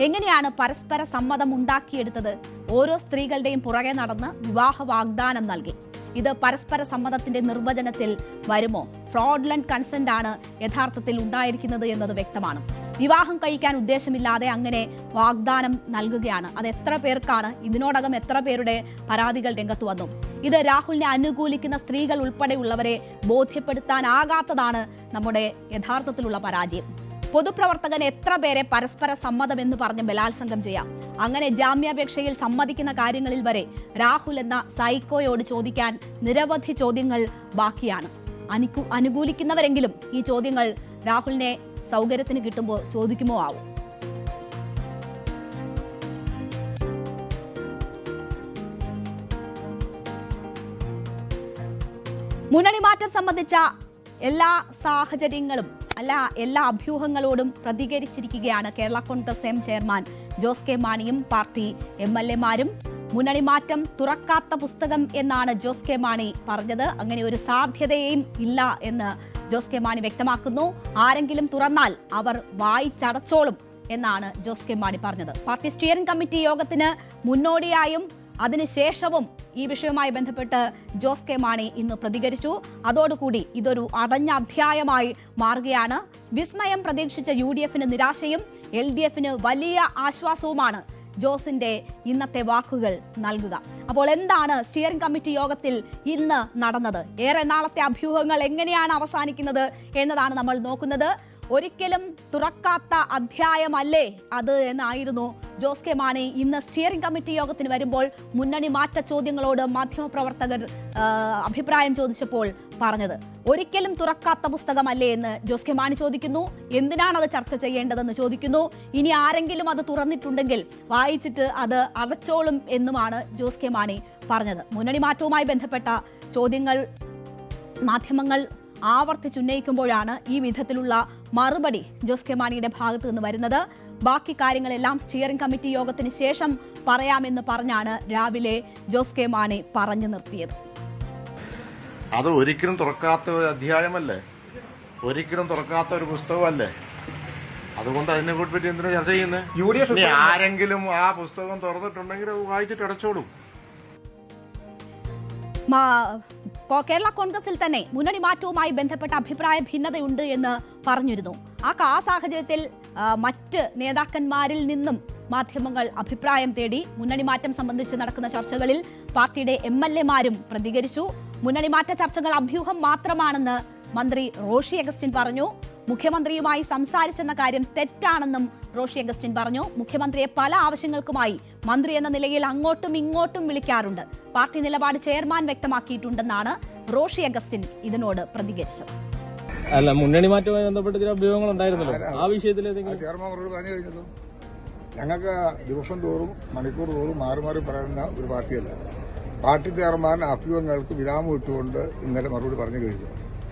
എങ്ങനെയാണ് പരസ്പര സമ്മതം ഉണ്ടാക്കിയെടുത്തത്? ഓരോ സ്ത്രീകളുടെയും പുറകെ നടന്ന് വിവാഹ വാഗ്ദാനം നൽകി. ഇത് പരസ്പര സമ്മതത്തിന്റെ നിർവചനത്തിൽ വരുമോ? ഫ്രോഡ്ലന്റ് കൺസെന്റ് ആണ് യഥാർത്ഥത്തിൽ ഉണ്ടായിരിക്കുന്നത് എന്നത് വ്യക്തമാണ്. വിവാഹം കഴിക്കാൻ ഉദ്ദേശമില്ലാതെ അങ്ങനെ വാഗ്ദാനം നൽകുകയാണ്. അത് എത്ര പേർക്കാണ്? ഇതിനോടകം എത്ര പേരുടെ പരാതികൾ രംഗത്ത് വന്നു? ഇത് രാഹുലിനെ അനുകൂലിക്കുന്ന സ്ത്രീകൾ ഉൾപ്പെടെയുള്ളവരെ ബോധ്യപ്പെടുത്താനാകാത്തതാണ് നമ്മുടെ യഥാർത്ഥത്തിലുള്ള പരാജയം. പൊതുപ്രവർത്തകൻ എത്ര പേരെ പരസ്പര സമ്മതം എന്ന് പറഞ്ഞ് ബലാത്സംഗം ചെയ്യാം? അങ്ങനെ ജാമ്യാപേക്ഷയിൽ സമ്മതിക്കുന്ന കാര്യങ്ങളിൽ വരെ രാഹുൽ എന്ന സൈക്കോയോട് ചോദിക്കാൻ നിരവധി ചോദ്യങ്ങൾ ബാക്കിയാണ്. അനുകൂലിക്കുന്നവരെങ്കിലും ഈ ചോദ്യങ്ങൾ രാഹുലിനെ സൗകര്യത്തിന് കിട്ടുമ്പോൾ ചോദിക്കുമോ ആവും. മുന്നണി മാറ്റം സംബന്ധിച്ച എല്ലാ സാഹചര്യങ്ങളും എല്ലാ അഭ്യൂഹങ്ങളോടും പ്രതികരിച്ചിരിക്കുകയാണ് Kerala Congress M chairman Jose K മാണിയും പാർട്ടി MLA-മാരും. മുന്നണി മാറ്റം തുറക്കാത്ത പുസ്തകം എന്നാണ് ജോസ് കെ മാണി പറഞ്ഞത്. അങ്ങനെ ഒരു സാധ്യതയും ഇല്ല എന്ന് ജോസ് കെ മാണി വ്യക്തമാക്കുന്നു. ആരെങ്കിലും തുറന്നാൽ അവർ വായിച്ചടച്ചോളും എന്നാണ് ജോസ് കെ മാണി പറഞ്ഞത്. പാർട്ടി സ്റ്റിയറിംഗ് കമ്മിറ്റി യോഗത്തിന് മുന്നോടിയായും അതിനുശേഷവും ഈ വിഷയവുമായി ബന്ധപ്പെട്ട് ജോസ് കെ മാണി ഇന്ന് പ്രതികരിച്ചു. അതോടുകൂടി ഇതൊരു അടഞ്ഞ അധ്യായമായി മാറുകയാണ്. വിസ്മയം പ്രതീക്ഷിച്ച UDF-ന് നിരാശയും LDF-ന് വലിയ ആശ്വാസവുമാണ് ജോസിന്റെ ഇന്നത്തെ വാക്കുകൾ നൽകുക. അപ്പോൾ എന്താണ് സ്റ്റിയറിംഗ് കമ്മിറ്റി യോഗത്തിൽ ഇന്ന് നടന്നത്? ഏറെ നാളത്തെ അഭ്യൂഹങ്ങൾ എങ്ങനെയാണ് അവസാനിക്കുന്നത് എന്നതാണ് നമ്മൾ നോക്കുന്നത്. ഒരിക്കലും തുറക്കാത്ത അധ്യായമല്ലേ അത് എന്നായിരുന്നു ജോസ് കെ മാണി ഇന്ന് സ്റ്റിയറിംഗ് കമ്മിറ്റി യോഗത്തിന് വരുമ്പോൾ മുന്നണി മാറ്റ ചോദ്യങ്ങളോട് മാധ്യമപ്രവർത്തകർ അഭിപ്രായം ചോദിച്ചപ്പോൾ പറഞ്ഞത്. ഒരിക്കലും തുറക്കാത്ത പുസ്തകമല്ലേ എന്ന് ജോസ് കെ മാണി ചോദിക്കുന്നു. എന്തിനാണ് അത് ചർച്ച ചെയ്യേണ്ടതെന്ന് ചോദിക്കുന്നു. ഇനി ആരെങ്കിലും അത് തുറന്നിട്ടുണ്ടെങ്കിൽ വായിച്ചിട്ട് അത് അടച്ചോളും എന്നുമാണ് ജോസ് കെ മാണി പറഞ്ഞത്. മുന്നണി മാറ്റവുമായി ബന്ധപ്പെട്ട ചോദ്യങ്ങൾ മാധ്യമങ്ങൾ ആവർത്തിച്ചുന്നയിക്കുമ്പോഴാണ് ഈ വിധത്തിലുള്ള മറുപടി ജോസ് കെ മാണിയുടെ ഭാഗത്ത് നിന്ന് വരുന്നത്. ബാക്കി കാര്യങ്ങളെല്ലാം സ്റ്റിയറിംഗ് കമ്മിറ്റി യോഗത്തിന് ശേഷം പറയാമെന്ന് പറഞ്ഞാണ് രാവിലെ ജോസ് കെ മാണി പറഞ്ഞു നിർത്തിയത്.
അത് ഒരിക്കലും തുറക്കാത്ത ഒരു അധ്യായമല്ലേ, ഒരിക്കലും തുറക്കാത്ത ഒരു പുസ്തകമല്ലേ. അതുകൊണ്ട് അതിനെ പറ്റി എന്തിനാ ചർച്ച ചെയ്യുന്നത്? ആരെങ്കിലും ആ പുസ്തകം തുറന്നിട്ടുണ്ടെങ്കിൽ വായിച്ചിട്ട് അടച്ചോളും.
കേരള കോൺഗ്രസിൽ തന്നെ മുന്നണി മാറ്റവുമായി ബന്ധപ്പെട്ട അഭിപ്രായ ഭിന്നതയുണ്ട് എന്ന് പറഞ്ഞിരുന്നു. ആ സാഹചര്യത്തിൽ മറ്റ് നേതാക്കന്മാരിൽ നിന്നും മാധ്യമങ്ങൾ അഭിപ്രായം തേടി. മുന്നണി മാറ്റം സംബന്ധിച്ച് നടക്കുന്ന ചർച്ചകളിൽ പാർട്ടിയുടെ MLA-മാരും പ്രതികരിച്ചു. മുന്നണി മാറ്റ ചർച്ചകൾ അഭ്യൂഹം മാത്രമാണെന്ന് മന്ത്രി റോഷി അഗസ്റ്റിൻ പറഞ്ഞു. മുഖ്യമന്ത്രിയുമായി സംസാരിച്ചെന്ന കാര്യം തെറ്റാണെന്നും റോഷി അഗസ്റ്റിൻ പറഞ്ഞു. മുഖ്യമന്ത്രിയെ പല ആവശ്യങ്ങൾക്കുമായി മന്ത്രി എന്ന നിലയിൽ അങ്ങോട്ടും ഇങ്ങോട്ടും വിളിക്കാറുണ്ട്. പാർട്ടി നിലപാട് ചെയർമാൻ വ്യക്തമാക്കിയിട്ടുണ്ടെന്നാണ് റോഷി അഗസ്റ്റിൻ ഇതിനോട് പ്രതികരിച്ചത്.
അല്ല, മുന്നണി മാറ്റവുമായി ബന്ധപ്പെട്ട് ചില അഭ്യൂഹങ്ങൾ ഉണ്ടായിരുന്നല്ലോ, ആ വിഷയത്തിൽ
ചെയർമാൻ പറഞ്ഞു കഴിഞ്ഞല്ലോ. ഞങ്ങൾക്ക് ദിവസം തോറും മണിക്കൂർ തോറും മാറി മാറി പറയുന്ന ഒരു പാർട്ടിയല്ല. പാർട്ടി ചെയർമാൻ അഭ്യൂഹങ്ങൾക്ക് വിരാമം ഇട്ടുകൊണ്ട് ഇന്നലെ മറുപടി പറഞ്ഞു കഴിഞ്ഞു.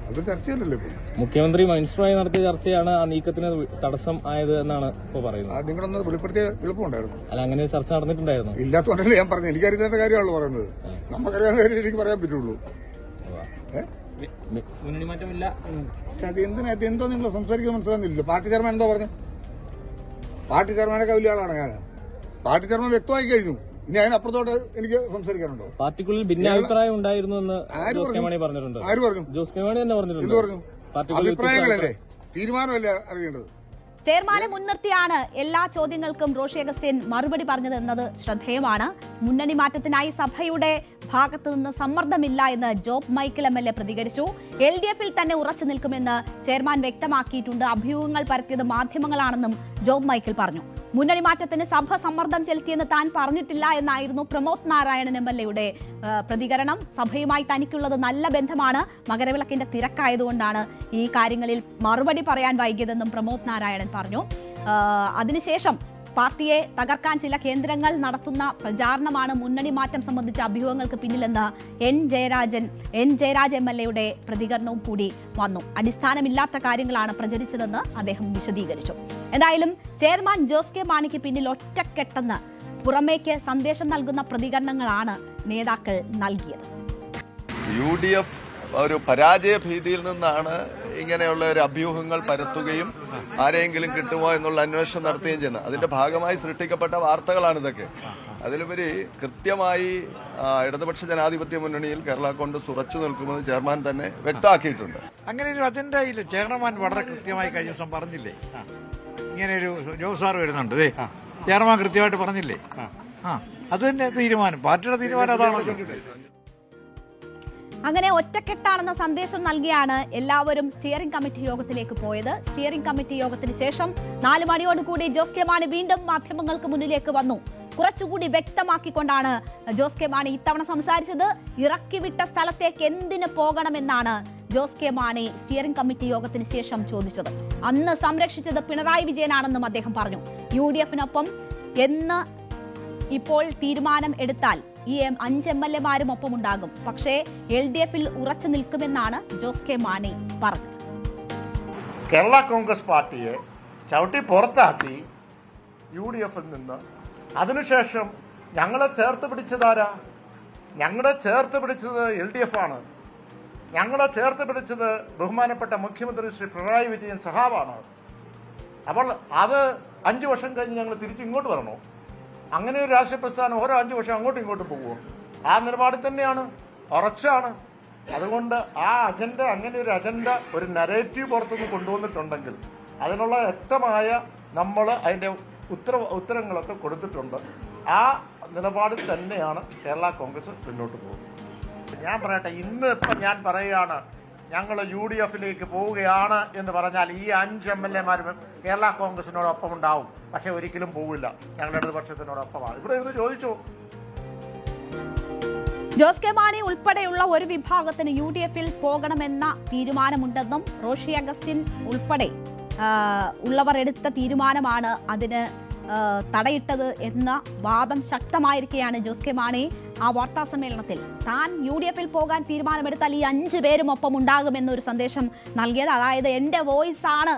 അത് ചർച്ചയല്ലല്ലോ. ഇപ്പോൾ
മുഖ്യമന്ത്രി മജിസ്ട്രേറ്റുമായി നടത്തിയ ചർച്ചയാണ് ആ നീക്കത്തിന് തടസ്സം ആയത് എന്നാണ് ഇപ്പോൾ പറയുന്നത്.
നിങ്ങളൊന്ന് വെളിപ്പെടുത്തിയ എളുപ്പമുണ്ടായിരുന്നു.
അല്ല, അങ്ങനെ ചർച്ച നടന്നിട്ടുണ്ടായിരുന്നു.
ഇല്ലാത്തതുകൊണ്ടല്ലേ ഞാൻ പറഞ്ഞു. എനിക്കറിയാത്ത കാര്യമാണല്ലോ പറയുന്നത്. നമുക്കറിയാവുന്ന കാര്യം എനിക്ക് പറയാൻ പറ്റുള്ളൂ.
മുന്നണി മാറ്റമില്ല.
അത് എന്തോ നിങ്ങൾ സംസാരിക്കുന്നത് മനസ്സിലാകുന്നില്ല. പാർട്ടി ചെയർമാൻ എന്തോ പറഞ്ഞു? പാർട്ടി ചെയർമാനൊക്കെ വലിയ ആളാണ് ഞാൻ. പാർട്ടി ചെയർമാൻ വ്യക്തമായി കഴിഞ്ഞു. ഇനി അതിനപ്പുറത്തോട്ട് എനിക്ക് സംസാരിക്കാനുണ്ടോ?
പാർട്ടിക്കുള്ളിൽ ഭിന്നാഭിപ്രായം ഉണ്ടായിരുന്നു എന്ന് ജോസ് കെ മാണി പറഞ്ഞിട്ടുണ്ട്.
ആര് പറഞ്ഞു?
ജോസ് കെ മാണി തന്നെ പറഞ്ഞിട്ടുണ്ട്.
എന്ത് പറഞ്ഞു? അഭിപ്രായങ്ങളല്ലേ, തീരുമാനമല്ലേ അറിയേണ്ടത്.
ചെയർമാനെ മുൻനിർത്തിയാണ് എല്ലാ ചോദ്യങ്ങൾക്കും റോഷി അഗസ്റ്റിൻ മറുപടി പറഞ്ഞത് എന്നത് ശ്രദ്ധേയമാണ്. മുന്നണി മാറ്റത്തിനായി സഭയുടെ ഭാഗത്തു നിന്ന് സമ്മർദ്ദമില്ല എന്ന് ജോബ് മൈക്കിൾ MLA പ്രതികരിച്ചു. LDF-ൽ തന്നെ ഉറച്ചു നിൽക്കുമെന്ന് ചെയർമാൻ വ്യക്തമാക്കിയിട്ടുണ്ട്. അഭ്യൂഹങ്ങൾ പരത്തിയത് മാധ്യമങ്ങളാണെന്നും ജോബ് മൈക്കിൾ പറഞ്ഞു. മുന്നണി മാറ്റത്തിന് സഭ സമ്മർദ്ദം ചെലുത്തിയെന്ന് താൻ പറഞ്ഞിട്ടില്ല എന്നായിരുന്നു പ്രമോദ് നാരായണൻ MLA-യുടെ പ്രതികരണം. സഭയുമായി തനിക്കുള്ളത് നല്ല ബന്ധമാണ്. മകരവിളക്കിന്റെ തിരക്കായതുകൊണ്ടാണ് ഈ കാര്യങ്ങളിൽ മറുപടി പറയാൻ വൈകിയതെന്നും പ്രമോദ് നാരായണൻ പറഞ്ഞു. അതിനുശേഷം പാർട്ടിയെ തകർക്കാൻ ചില കേന്ദ്രങ്ങൾ നടത്തുന്ന പ്രചാരണമാണ് മുന്നണി മാറ്റം സംബന്ധിച്ച അഭ്യൂഹങ്ങൾക്ക് പിന്നിലെന്ന് എൻ ജയരാജ് MLA-യുടെ പ്രതികരണവും കൂടി വന്നു. അടിസ്ഥാനമില്ലാത്ത കാര്യങ്ങളാണ് പ്രചരിച്ചതെന്ന് അദ്ദേഹം വിശദീകരിച്ചു. എന്തായാലും ചെയർമാൻ ജോസ് കെ മാണിക്ക് പിന്നിൽ ഒറ്റക്കെട്ടെന്ന് പുറമേക്ക് സന്ദേശം നൽകുന്ന പ്രതികരണങ്ങളാണ് നേതാക്കൾ നൽകിയത്.
UDF ഒരു പരാജയ ഭീതിയിൽ നിന്നാണ് ഇങ്ങനെയുള്ള ഒരു അഭ്യൂഹങ്ങൾ പരത്തുകയും ആരെങ്കിലും കിട്ടുമോ എന്നുള്ള അന്വേഷണം നടത്തുകയും ചെയ്യുന്നത്. അതിന്റെ ഭാഗമായി സൃഷ്ടിക്കപ്പെട്ട വാർത്തകളാണ് ഇതൊക്കെ. അതിലുപരി കൃത്യമായി ഇടതുപക്ഷ ജനാധിപത്യ മുന്നണിയിൽ കേരള കോൺഗ്രസ് ഉറച്ചു നിൽക്കുമെന്ന് ചെയർമാൻ തന്നെ വ്യക്തമാക്കിയിട്ടുണ്ട്.
അങ്ങനെ ഒരു അജണ്ടയിൽ ചെയർമാൻ വളരെ കൃത്യമായി കഴിഞ്ഞ ദിവസം പറഞ്ഞില്ലേ, ഇങ്ങനെ ഒരു ജോസ് സാർ വരുന്നുണ്ട്, ചെയർമാൻ കൃത്യമായിട്ട് പറഞ്ഞില്ലേ. അത് തന്നെ തീരുമാനം, പാർട്ടിയുടെ തീരുമാനം അതാണല്ലോ.
അങ്ങനെ ഒറ്റക്കെട്ടാണെന്ന സന്ദേശം നൽകിയാണ് എല്ലാവരും സ്റ്റിയറിംഗ് കമ്മിറ്റി യോഗത്തിലേക്ക് പോയത്. സ്റ്റിയറിംഗ് കമ്മിറ്റി യോഗത്തിന് ശേഷം 4 മണിയോടുകൂടി ജോസ് കെ മാണി വീണ്ടും മാധ്യമങ്ങൾക്ക് മുന്നിലേക്ക് വന്നു. കുറച്ചുകൂടി വ്യക്തമാക്കിക്കൊണ്ടാണ് ജോസ് കെ മാണി ഇത്തവണ സംസാരിച്ചത്. ഇറക്കിവിട്ട സ്ഥലത്തേക്ക് എന്തിനു പോകണമെന്നാണ് Jose K Mani steering committee യോഗത്തിന് ശേഷം ചോദിച്ചത്. അന്ന് സംരക്ഷിച്ചത് പിണറായി വിജയനാണെന്നും അദ്ദേഹം പറഞ്ഞു. UDF-നൊപ്പം എന്ന് ഇപ്പോൾ തീരുമാനം എടുത്താൽ ഈ 5 MLA-മാരും ഒപ്പമുണ്ടാകും. പക്ഷേ LDF-ൽ ഉറച്ചു നിൽക്കുമെന്നാണ് ജോസ് കെ മാണി പറഞ്ഞത്.
കേരള കോൺഗ്രസ് പാർട്ടിയെ ചവിട്ടി പുറത്താക്കി UDF-ൽ നിന്ന് അതിനുശേഷം ഞങ്ങളെ ചേർത്ത് പിടിച്ചതാരാ? ഞങ്ങളെ ചേർത്ത് പിടിച്ചത് LDF ആണ്. ഞങ്ങളെ ചേർത്ത് പിടിച്ചത് ബഹുമാനപ്പെട്ട മുഖ്യമന്ത്രി ശ്രീ പിണറായി വിജയൻ സഹാവാണ്. അപ്പോൾ അത് 5 വർഷം കഴിഞ്ഞ് ഞങ്ങൾ തിരിച്ച് ഇങ്ങോട്ട് വരണോ? അങ്ങനെ ഒരു രാഷ്ട്രീയ പ്രസ്ഥാനം ഓരോ 5 വർഷം അങ്ങോട്ടും ഇങ്ങോട്ടും പോകുമോ? ആ നിലപാടിൽ തന്നെയാണ്, ഉറച്ചാണ്. അതുകൊണ്ട് ആ അജണ്ട, അങ്ങനെ ഒരു അജണ്ട, ഒരു നരേറ്റീവ് പുറത്തുനിന്ന് കൊണ്ടുവന്നിട്ടുണ്ടെങ്കിൽ അതിനുള്ള വ്യക്തമായ നമ്മൾ അതിൻ്റെ ഉത്തരങ്ങളൊക്കെ കൊടുത്തിട്ടുണ്ട്. ആ നിലപാടിൽ തന്നെയാണ് കേരള കോൺഗ്രസ് മുന്നോട്ട് പോകുന്നത്. ഞാൻ പറയട്ടെ, ഇന്ന് ഇപ്പം ഞാൻ പറയുകയാണ് ഞങ്ങൾ UDF-ലേക്ക് പോവുകയാണ് എന്ന് പറഞ്ഞാൽ ഈ 5 MLA-മാരും കേരള കോൺഗ്രസിനോടൊപ്പം ഉണ്ടാവും. പക്ഷെ ഒരിക്കലും പോവില്ല, ഞങ്ങളുടെ ഇടതുപക്ഷത്തിനോടൊപ്പമാണ്. ഇവിടെ ഇരുന്ന് ചോദിച്ചു.
ജോസ് കെ മാണി ഉൾപ്പെടെയുള്ള ഒരു വിഭാഗത്തിന് UDF-ൽ പോകണമെന്ന തീരുമാനമുണ്ടെന്നും റോഷി അഗസ്റ്റിൻ ഉൾപ്പെടെ ഉള്ളവർ എടുത്ത തീരുമാനമാണ് അതിന് തടയിട്ടത് എന്ന വാദം ശക്തമായിരിക്കെയാണ് ജോസ് കെ മാണി ആ വാർത്താ സമ്മേളനത്തിൽ താൻ UDF-ൽ പോകാൻ തീരുമാനമെടുത്താൽ ഈ 5 പേരും ഒപ്പം ഉണ്ടാകുമെന്നൊരു സന്ദേശം നൽകിയത്. അതായത് എന്റെ വോയിസ് ആണ്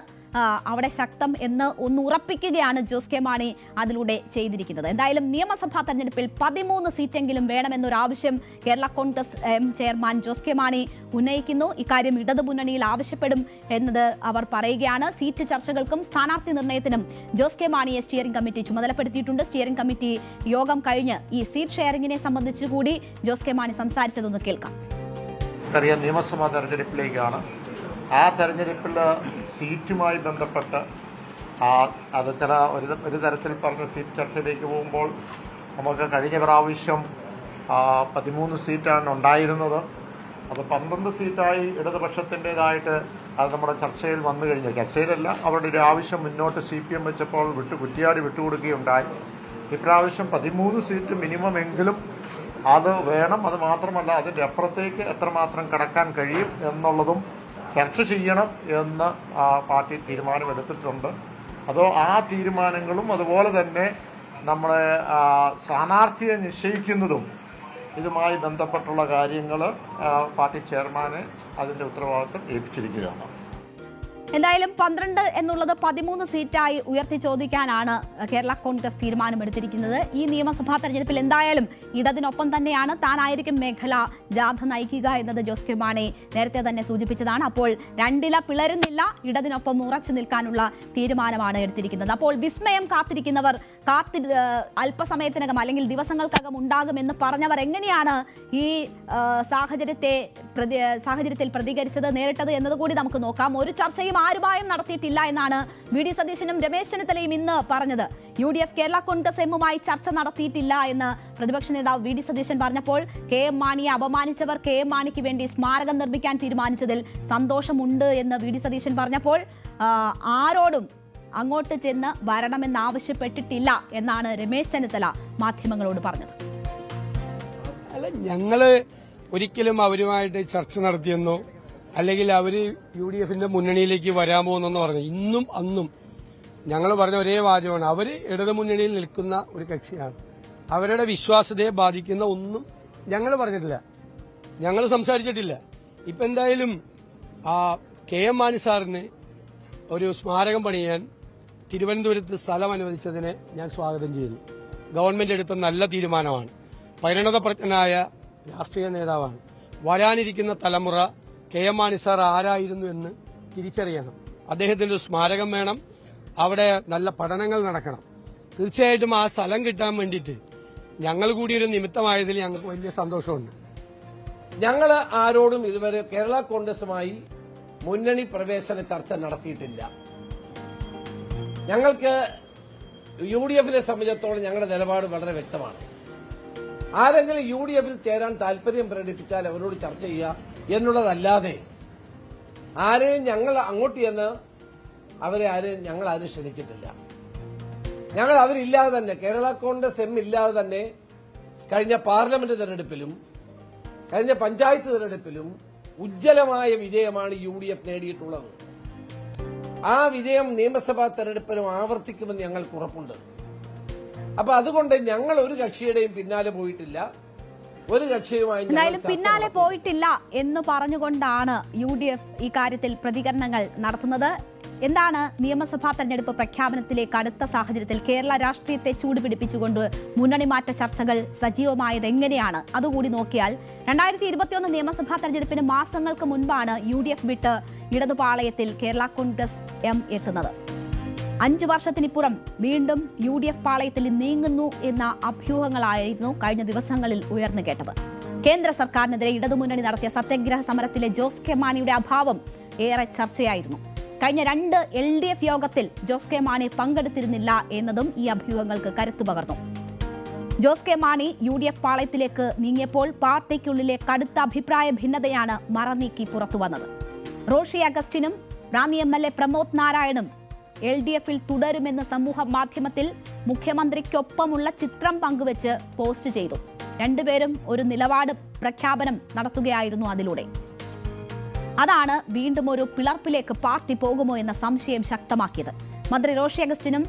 അവിടെ ശക്തം എന്ന് ഒന്ന് ഉറപ്പിക്കുകയാണ് ജോസ് കെ മാണി അതിലൂടെ ചെയ്തിരിക്കുന്നത്. എന്തായാലും നിയമസഭാ തെരഞ്ഞെടുപ്പിൽ 13 സീറ്റെങ്കിലും വേണമെന്നൊരാവശ്യം കേരള കോൺഗ്രസ് ചെയർമാൻ ജോസ് കെ മാണി ഉന്നയിക്കുന്നു. ഇക്കാര്യം ഇടതുമുന്നണിയിൽ ആവശ്യപ്പെടും എന്നത് അവർ പറയുകയാണ്. സീറ്റ് ചർച്ചകൾക്കും സ്ഥാനാർത്ഥി നിർണയത്തിനും ജോസ് കെ മാണിയെ സ്റ്റിയറിംഗ് കമ്മിറ്റി ചുമതലപ്പെടുത്തിയിട്ടുണ്ട്. സ്റ്റിയറിംഗ് കമ്മിറ്റി യോഗം കഴിഞ്ഞ് ഈ സീറ്റ് ഷെയറിംഗിനെ സംബന്ധിച്ച് കൂടി ജോസ് കെ മാണി സംസാരിച്ചതൊന്ന് കേൾക്കാം.
നിയമസഭാ തെരഞ്ഞെടുപ്പിലേക്കാണ്. ആ തെരഞ്ഞെടുപ്പിൽ സീറ്റുമായി ബന്ധപ്പെട്ട് അത് ചില ഒരു തരത്തിൽ പറഞ്ഞ സീറ്റ് ചർച്ചയിലേക്ക് പോകുമ്പോൾ നമുക്ക് കഴിഞ്ഞ പ്രാവശ്യം 13 സീറ്റാണ് ഉണ്ടായിരുന്നത്. അത് 12 സീറ്റായി ഇടതുപക്ഷത്തിൻ്റെതായിട്ട് അത് നമ്മുടെ ചർച്ചയിൽ വന്നു കഴിഞ്ഞു. ചർച്ചയിലല്ല, അവരുടെ ഒരു ആവശ്യം മുന്നോട്ട് CPM വെച്ചപ്പോൾ കുറ്റിയാടി വിട്ടുകൊടുക്കുകയുണ്ടായി. ഇപ്രാവശ്യം 13 സീറ്റ് മിനിമം എങ്കിലും അത് വേണം. അത് മാത്രമല്ല, അതിൻ്റെ അപ്പുറത്തേക്ക് എത്രമാത്രം കടക്കാൻ കഴിയും എന്നുള്ളതും ചർച്ച ചെയ്യണം എന്ന് പാർട്ടി തീരുമാനമെടുത്തിട്ടുണ്ട്. അതോ ആ തീരുമാനങ്ങളും അതുപോലെ തന്നെ നമ്മളെ സ്ഥാനാർത്ഥിയെ നിശ്ചയിക്കുന്നതും ഇതുമായി ബന്ധപ്പെട്ടുള്ള കാര്യങ്ങൾ പാർട്ടി ചെയർമാനെ അതിൻ്റെ ഉത്തരവാദിത്വം ഏൽപ്പിച്ചിരിക്കുകയാണ്.
എന്തായാലും 12 എന്നുള്ളത് 13 സീറ്റായി ഉയർത്തി ചോദിക്കാനാണ് കേരള കോൺഗ്രസ് തീരുമാനമെടുത്തിരിക്കുന്നത്. ഈ നിയമസഭാ തെരഞ്ഞെടുപ്പിൽ എന്തായാലും ഇടതിനൊപ്പം തന്നെയാണ് താനായിരിക്കും മേഖല ജാഥ നയിക്കുക എന്നത് ജോസ് കെ മാണി നേരത്തെ തന്നെ സൂചിപ്പിച്ചതാണ്. അപ്പോൾ രണ്ടില പിളരുന്നില്ല, ഇടതിനൊപ്പം ഉറച്ചു നിൽക്കാനുള്ള തീരുമാനമാണ് എടുത്തിരിക്കുന്നത്. അപ്പോൾ വിസ്മയം കാത്തിരിക്കുന്നവർ അല്പസമയത്തിനകം അല്ലെങ്കിൽ ദിവസങ്ങൾക്കകം ഉണ്ടാകുമെന്ന് പറഞ്ഞവർ എങ്ങനെയാണ് ഈ സാഹചര്യത്തിൽ പ്രതികരിച്ചത്, നേരിട്ടത് എന്നതുകൂടി നമുക്ക് നോക്കാം. ഒരു ചർച്ചയും ആരുമായും നടത്തിയിട്ടില്ല എന്നാണ് VD സതീശനും രമേശ് ചെന്നിത്തലയും ഇന്ന് പറഞ്ഞത്. UDF കേരള കോൺഗ്രസ് എമ്മുമായി ചർച്ച നടത്തിയിട്ടില്ല എന്ന് പ്രതിപക്ഷ നേതാവ് VD സതീശൻ പറഞ്ഞപ്പോൾ KM മാണിയെ അപമാനിച്ചവർ KM മാണിക്ക് വേണ്ടി സ്മാരകം നിർമ്മിക്കാൻ തീരുമാനിച്ചതിൽ സന്തോഷമുണ്ട് എന്ന് VD സതീശൻ പറഞ്ഞപ്പോൾ ആരോടും അങ്ങോട്ട് ചെന്ന് വരണമെന്നാവശ്യപ്പെട്ടിട്ടില്ല എന്നാണ് രമേശ് ചെന്നിത്തല മാധ്യമങ്ങളോട് പറഞ്ഞത്.
അല്ല, ഞങ്ങള് ഒരിക്കലും അവരുമായിട്ട് ചർച്ച നടത്തിയെന്നോ അല്ലെങ്കിൽ അവര് UDF-ന്റെ മുന്നണിയിലേക്ക് വരാൻ പോകുന്നെന്ന് പറഞ്ഞു. ഇന്നും അന്നും ഞങ്ങൾ പറഞ്ഞ ഒരേ വാചകമാണ്, അവര് ഇടതുമുന്നണിയിൽ നിൽക്കുന്ന ഒരു കക്ഷിയാണ്. അവരുടെ വിശ്വാസ്യതയെ ബാധിക്കുന്ന ഒന്നും ഞങ്ങൾ പറഞ്ഞിട്ടില്ല, ഞങ്ങൾ സംസാരിച്ചിട്ടില്ല. ഇപ്പൊ എന്തായാലും KM മാണി സാറിന് ഒരു സ്മാരകം പണിയാൻ തിരുവനന്തപുരത്ത് സ്ഥലം അനുവദിച്ചതിനെ ഞാൻ സ്വാഗതം ചെയ്യുന്നു. ഗവൺമെന്റ് എടുത്ത നല്ല തീരുമാനമാണ്. പരിണതപ്രജ്ഞനായ രാഷ്ട്രീയ നേതാവാണ്. വരാനിരിക്കുന്ന തലമുറ KM മാണി സാർ ആരായിരുന്നു എന്ന് തിരിച്ചറിയണം. അദ്ദേഹത്തിന്റെ ഒരു സ്മാരകം വേണം, അവിടെ നല്ല പഠനങ്ങൾ നടക്കണം. തീർച്ചയായിട്ടും ആ സ്ഥലം കിട്ടാൻ വേണ്ടിയിട്ട് ഞങ്ങൾ കൂടി ഒരു നിമിത്തമായതിൽ ഞങ്ങൾക്ക് വലിയ സന്തോഷമുണ്ട്.
ഞങ്ങൾ ആരോടും ഇതുവരെ കേരള കോൺഗ്രസുമായി മുന്നണി പ്രവേശന ചർച്ച നടത്തിയിട്ടില്ല. ഞങ്ങൾക്ക് UDF-നെ സംബന്ധിച്ചിടത്തോളം ഞങ്ങളുടെ നിലപാട് വളരെ വ്യക്തമാണ്. ആരെങ്കിലും UDF-ൽ ചേരാൻ താല്പര്യം പ്രകടിപ്പിച്ചാൽ അവരോട് ചർച്ച ചെയ്യുക എന്നുള്ളതല്ലാതെ ആരെയും ഞങ്ങൾ അങ്ങോട്ട് ചെന്ന് ഞങ്ങൾ ആരും ക്ഷണിച്ചിട്ടില്ല. ഞങ്ങൾ അവരില്ലാതെ തന്നെ, കേരള കോൺഗ്രസ് എം ഇല്ലാതെ തന്നെ കഴിഞ്ഞ പാർലമെന്റ് തെരഞ്ഞെടുപ്പിലും കഴിഞ്ഞ പഞ്ചായത്ത് തെരഞ്ഞെടുപ്പിലും ഉജ്ജ്വലമായ വിജയമാണ് UDF നേടിയിട്ടുള്ളത്. ആ വിജയം നിയമസഭാ തെരഞ്ഞെടുപ്പിലും ആവർത്തിക്കുമെന്ന് ഞങ്ങൾക്ക് ഉറപ്പുണ്ട്. അപ്പൊ അതുകൊണ്ട് ഞങ്ങൾ ഒരു കക്ഷിയുടെയും പിന്നാലെ പോയിട്ടില്ല. ഒരു കക്ഷിയുമായി
എന്തായാലും പിന്നാലെ പോയിട്ടില്ല എന്ന് പറഞ്ഞുകൊണ്ടാണ് UDF ഈ കാര്യത്തിൽ പ്രതികരണങ്ങൾ നടത്തുന്നത്. എന്താണ് നിയമസഭാ തെരഞ്ഞെടുപ്പ് പ്രഖ്യാപനത്തിലേക്ക് അടുത്ത സാഹചര്യത്തിൽ കേരള രാഷ്ട്രീയത്തെ ചൂടുപിടിപ്പിച്ചുകൊണ്ട് മുന്നണി മാറ്റ ചർച്ചകൾ സജീവമായത് എങ്ങനെയാണ്? അതുകൂടി നോക്കിയാൽ 2021 നിയമസഭാ തെരഞ്ഞെടുപ്പിന് മാസങ്ങൾക്ക് മുൻപാണ് UDF വിട്ട് ഇടതുപാളയത്തിൽ കേരള കോൺഗ്രസ് എം എത്തുന്നത്. 5 വർഷത്തിനിപ്പുറം വീണ്ടും UDF പാളയത്തിൽ നീങ്ങുന്നു എന്ന അഭ്യൂഹങ്ങളായിരുന്നു കഴിഞ്ഞ ദിവസങ്ങളിൽ ഉയർന്നു കേട്ടത്. കേന്ദ്ര സർക്കാരിനെതിരെ ഇടതുമുന്നണി നടത്തിയ സത്യാഗ്രഹ സമരത്തിലെ ജോസ് കെ മാണിയുടെ അഭാവം ഏറെ ചർച്ചയായിരുന്നു. കഴിഞ്ഞ 2 LDF യോഗത്തിൽ ജോസ് കെ മാണി പങ്കെടുത്തിരുന്നില്ല എന്നതും ഈ അഭ്യൂഹങ്ങൾക്ക് കരുത്തു പകർന്നു. ജോസ് കെ മാണി UDF പാളയത്തിലേക്ക് നീങ്ങിയപ്പോൾ പാർട്ടിക്കുള്ളിലെ കടുത്ത അഭിപ്രായ ഭിന്നതയാണ് മറനീക്കി പുറത്തുവന്നത്. റോഷി അഗസ്റ്റിനും റാന്നി MLA പ്രമോദ് നാരായണും LDF-ൽ തുടരുമെന്ന് സമൂഹ മാധ്യമത്തിൽ മുഖ്യമന്ത്രിക്കൊപ്പമുള്ള ചിത്രം പങ്കുവച്ച് പോസ്റ്റ് ചെയ്തു. രണ്ടുപേരും ഒരു നിലപാട് പ്രഖ്യാപനം നടത്തുകയായിരുന്നു അതിലൂടെ. അതാണ് വീണ്ടും ഒരു പിളർപ്പിലേക്ക് പാർട്ടി പോകുമോ എന്ന സംശയം ശക്തമാക്കിയത്. മന്ത്രി റോഷി അഗസ്റ്റിനും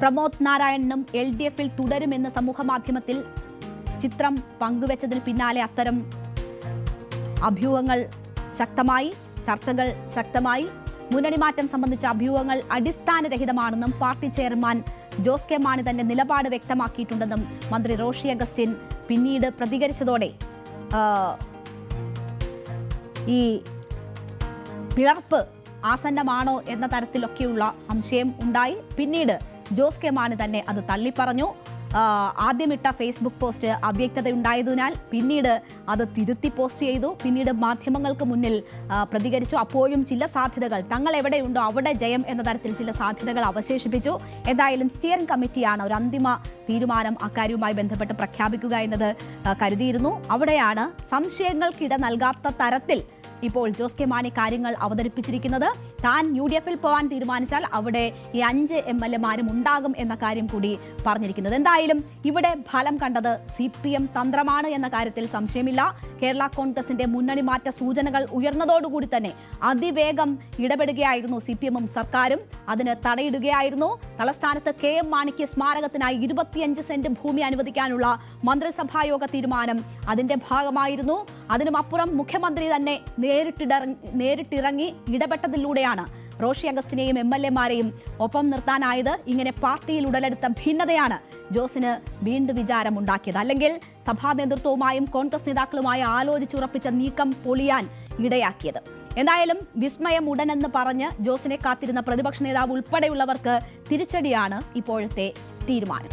പ്രമോദ് നാരായണനും LDF-ൽ തുടരുമെന്ന് സമൂഹ മാധ്യമത്തിൽ ചിത്രം പങ്കുവച്ചതിന് പിന്നാലെ അത്തരം അഭ്യൂഹങ്ങൾ ശക്തമായി, ചർച്ചകൾ ശക്തമായി. മുന്നണി മാറ്റം സംബന്ധിച്ച അഭ്യൂഹങ്ങൾ അടിസ്ഥാനരഹിതമാണെന്നും party chairman Jose K Mani തന്നെ നിലപാട് വ്യക്തമാക്കിയിട്ടുണ്ടെന്നും മന്ത്രി റോഷി അഗസ്റ്റിൻ പിന്നീട് പ്രതികരിച്ചതോടെ ഈ പിളർപ്പ് ആസന്നമാണോ എന്ന തരത്തിലൊക്കെയുള്ള സംശയം ഉണ്ടായി. പിന്നീട് ജോസ് കെ മാണി തന്നെ അത് തള്ളിപ്പറഞ്ഞു. ആദ്യമിട്ട ഫേസ്ബുക്ക് പോസ്റ്റ് അവ്യക്തതയുണ്ടായതിനാൽ പിന്നീട് അത് തിരുത്തി പോസ്റ്റ് ചെയ്തു. പിന്നീട് മാധ്യമങ്ങൾക്ക് മുന്നിൽ പ്രതികരിച്ചു. അപ്പോഴും ചില സാധ്യതകൾ, തങ്ങൾ എവിടെയുണ്ടോ അവിടെ ജയം എന്ന തരത്തിൽ ചില സാധ്യതകൾ അവശേഷിപ്പിച്ചു. എന്തായാലും സ്റ്റിയറിംഗ് കമ്മിറ്റിയാണ് ഒരു അന്തിമ തീരുമാനം അക്കാര്യവുമായി ബന്ധപ്പെട്ട് പ്രഖ്യാപിക്കുക എന്നത് കരുതിയിരുന്നു. അവിടെയാണ് സംശയങ്ങൾക്കിട നൽകാത്ത തരത്തിൽ ഇപ്പോൾ ജോസ് കെ മാണി കാര്യങ്ങൾ അവതരിപ്പിച്ചിരിക്കുന്നത്. താൻ UDF-ൽ പോകാൻ തീരുമാനിച്ചാൽ അവിടെ ഈ 5 MLA-മാരും ഉണ്ടാകും എന്ന കാര്യം കൂടി പറഞ്ഞിരിക്കുന്നത്. എന്തായാലും ഇവിടെ ഫലം കണ്ടത് CPM തന്ത്രമാണ് എന്ന കാര്യത്തിൽ സംശയമില്ല. കേരള കോൺഗ്രസിന്റെ മുന്നണി മാറ്റ സൂചനകൾ ഉയർന്നതോടുകൂടി തന്നെ അതിവേഗം ഇടപെടുകയായിരുന്നു CPM-ഉം സർക്കാരും. അതിന് തടയിടുകയായിരുന്നു. തലസ്ഥാനത്ത് KM മാണിക്ക് സ്മാരകത്തിനായി 25 സെന്റ് ഭൂമി അനുവദിക്കാനുള്ള മന്ത്രിസഭായോഗ തീരുമാനം അതിന്റെ ഭാഗമായിരുന്നു. അതിനുമപ്പുറം മുഖ്യമന്ത്രി തന്നെ നേരിട്ടിറങ്ങി ഇടപെട്ടതിലൂടെയാണ് റോഷി അഗസ്റ്റിനെയും MLA-മാരെയും ഒപ്പം നിർത്താനായത്. ഇങ്ങനെ പാർട്ടിയിൽ ഉടലെടുത്ത ഭിന്നതയാണ് ജോസിന് വീണ്ടും വിചാരമുണ്ടാക്കിയത്. അല്ലെങ്കിൽ സഭാ നേതൃത്വവുമായും കോൺഗ്രസ് നേതാക്കളുമായി ആലോചിച്ചുറപ്പിച്ച നീക്കം പൊളിയാൻ ഇടയാക്കിയത്. എന്തായാലും വിസ്മയം ഉടനെന്ന് പറഞ്ഞ് ജോസിനെ കാത്തിരുന്ന പ്രതിപക്ഷ നേതാവ് ഉൾപ്പെടെയുള്ളവർക്ക് തിരിച്ചടിയാണ് ഇപ്പോഴത്തെ തീരുമാനം.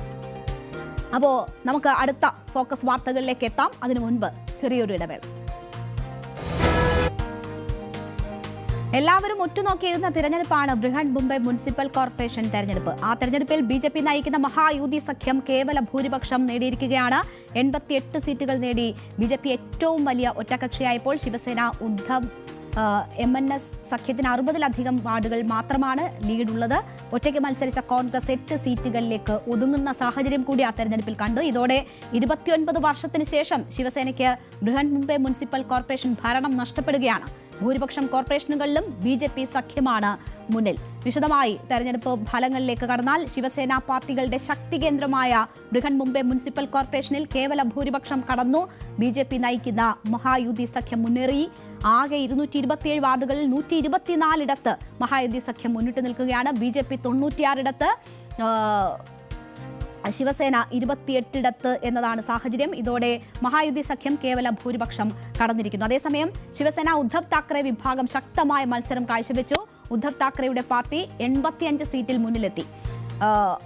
അപ്പോൾ നമുക്ക് അടുത്ത ഫോക്കസ് വാർത്തകളിലേക്ക് എത്താം. അതിനു മുൻപ് ചെറിയൊരു ഇടവേള. എല്ലാവരും ഉറ്റുനോക്കിയിരുന്ന തിരഞ്ഞെടുപ്പാണ് ബൃഹൻ മുംബൈ മുനിസിപ്പൽ കോർപ്പറേഷൻ തെരഞ്ഞെടുപ്പ്. ആ തെരഞ്ഞെടുപ്പിൽ BJP നയിക്കുന്ന മഹായുതി സഖ്യം കേവല ഭൂരിപക്ഷം നേടിയിരിക്കുകയാണ്. 88 സീറ്റുകൾ നേടി BJP ഏറ്റവും വലിയ ഒറ്റകക്ഷിയായപ്പോൾ ശിവസേന ഉദ്ധവ് MNS സഖ്യത്തിന് 60-ലധികം വാർഡുകൾ മാത്രമാണ് ലീഡുള്ളത്. ഒറ്റയ്ക്ക് മത്സരിച്ച കോൺഗ്രസ് 8 സീറ്റുകളിലേക്ക് ഒതുങ്ങുന്ന സാഹചര്യം കൂടി ആ തെരഞ്ഞെടുപ്പിൽ കണ്ടു. ഇതോടെ 29 വർഷത്തിന് ശേഷം ശിവസേനയ്ക്ക് ബൃഹൻ മുംബൈ മുനിസിപ്പൽ കോർപ്പറേഷൻ ഭരണം നഷ്ടപ്പെടുകയാണ്. ഭൂരിപക്ഷം കോർപ്പറേഷനുകളിലും BJP സഖ്യമാണ് മുന്നിൽ. വിശദമായി തെരഞ്ഞെടുപ്പ് ഫലങ്ങളിലേക്ക് കടന്നാൽ ശിവസേന പാർട്ടികളുടെ ശക്തി കേന്ദ്രമായ ബൃഹൻ മുംബൈ മുനിസിപ്പൽ കോർപ്പറേഷനിൽ കേവല ഭൂരിപക്ഷം കടന്നു. BJP നയിക്കുന്ന മഹായുതി സഖ്യം മുന്നേറി. ആകെ 227 വാർഡുകളിൽ 124 മഹായുതി സഖ്യം മുന്നിട്ട് നിൽക്കുകയാണ്. BJP 96 ശിവസേന 28 എന്നതാണ് സാഹചര്യം. ഇതോടെ മഹായുതി സഖ്യം കേവല ഭൂരിപക്ഷം കടന്നിരിക്കുന്നു. അതേസമയം ശിവസേന ഉദ്ധവ് താക്കറെ വിഭാഗം ശക്തമായ മത്സരം കാഴ്ചവെച്ചു. ഉദ്ധവ് താക്കറെയുടെ പാർട്ടി 85 സീറ്റിൽ മുന്നിലെത്തി.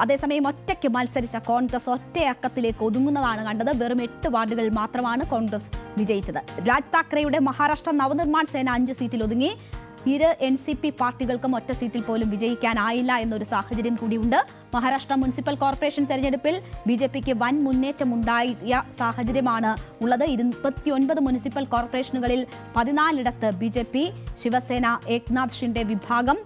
അതേസമയം ഒറ്റയ്ക്ക് മത്സരിച്ച കോൺഗ്രസ് ഒറ്റയക്കത്തിലേക്ക് ഒതുങ്ങുന്നതാണ് കണ്ടത്. വെറും 8 വാർഡുകൾ മാത്രമാണ് കോൺഗ്രസ് വിജയിച്ചത്. രാജ് താക്കറെയുടെ മഹാരാഷ്ട്ര നവനിർമ്മാൺ സേന 5 സീറ്റിൽ ഒതുങ്ങി. ഇരു NCP പാർട്ടികൾക്കും ഒറ്റ സീറ്റിൽ പോലും വിജയിക്കാനായില്ല എന്നൊരു സാഹചര്യം കൂടിയുണ്ട്. മഹാരാഷ്ട്ര മുനിസിപ്പൽ കോർപ്പറേഷൻ തെരഞ്ഞെടുപ്പിൽ BJPക്ക് വൻ മുന്നേറ്റമുണ്ടായ സാഹചര്യമാണ് ഉള്ളത്. 29 മുനിസിപ്പൽ കോർപ്പറേഷനുകളിൽ 14 BJP, ശിവസേന ഏക്നാഥ് ഷിൻഡെ വിഭാഗം,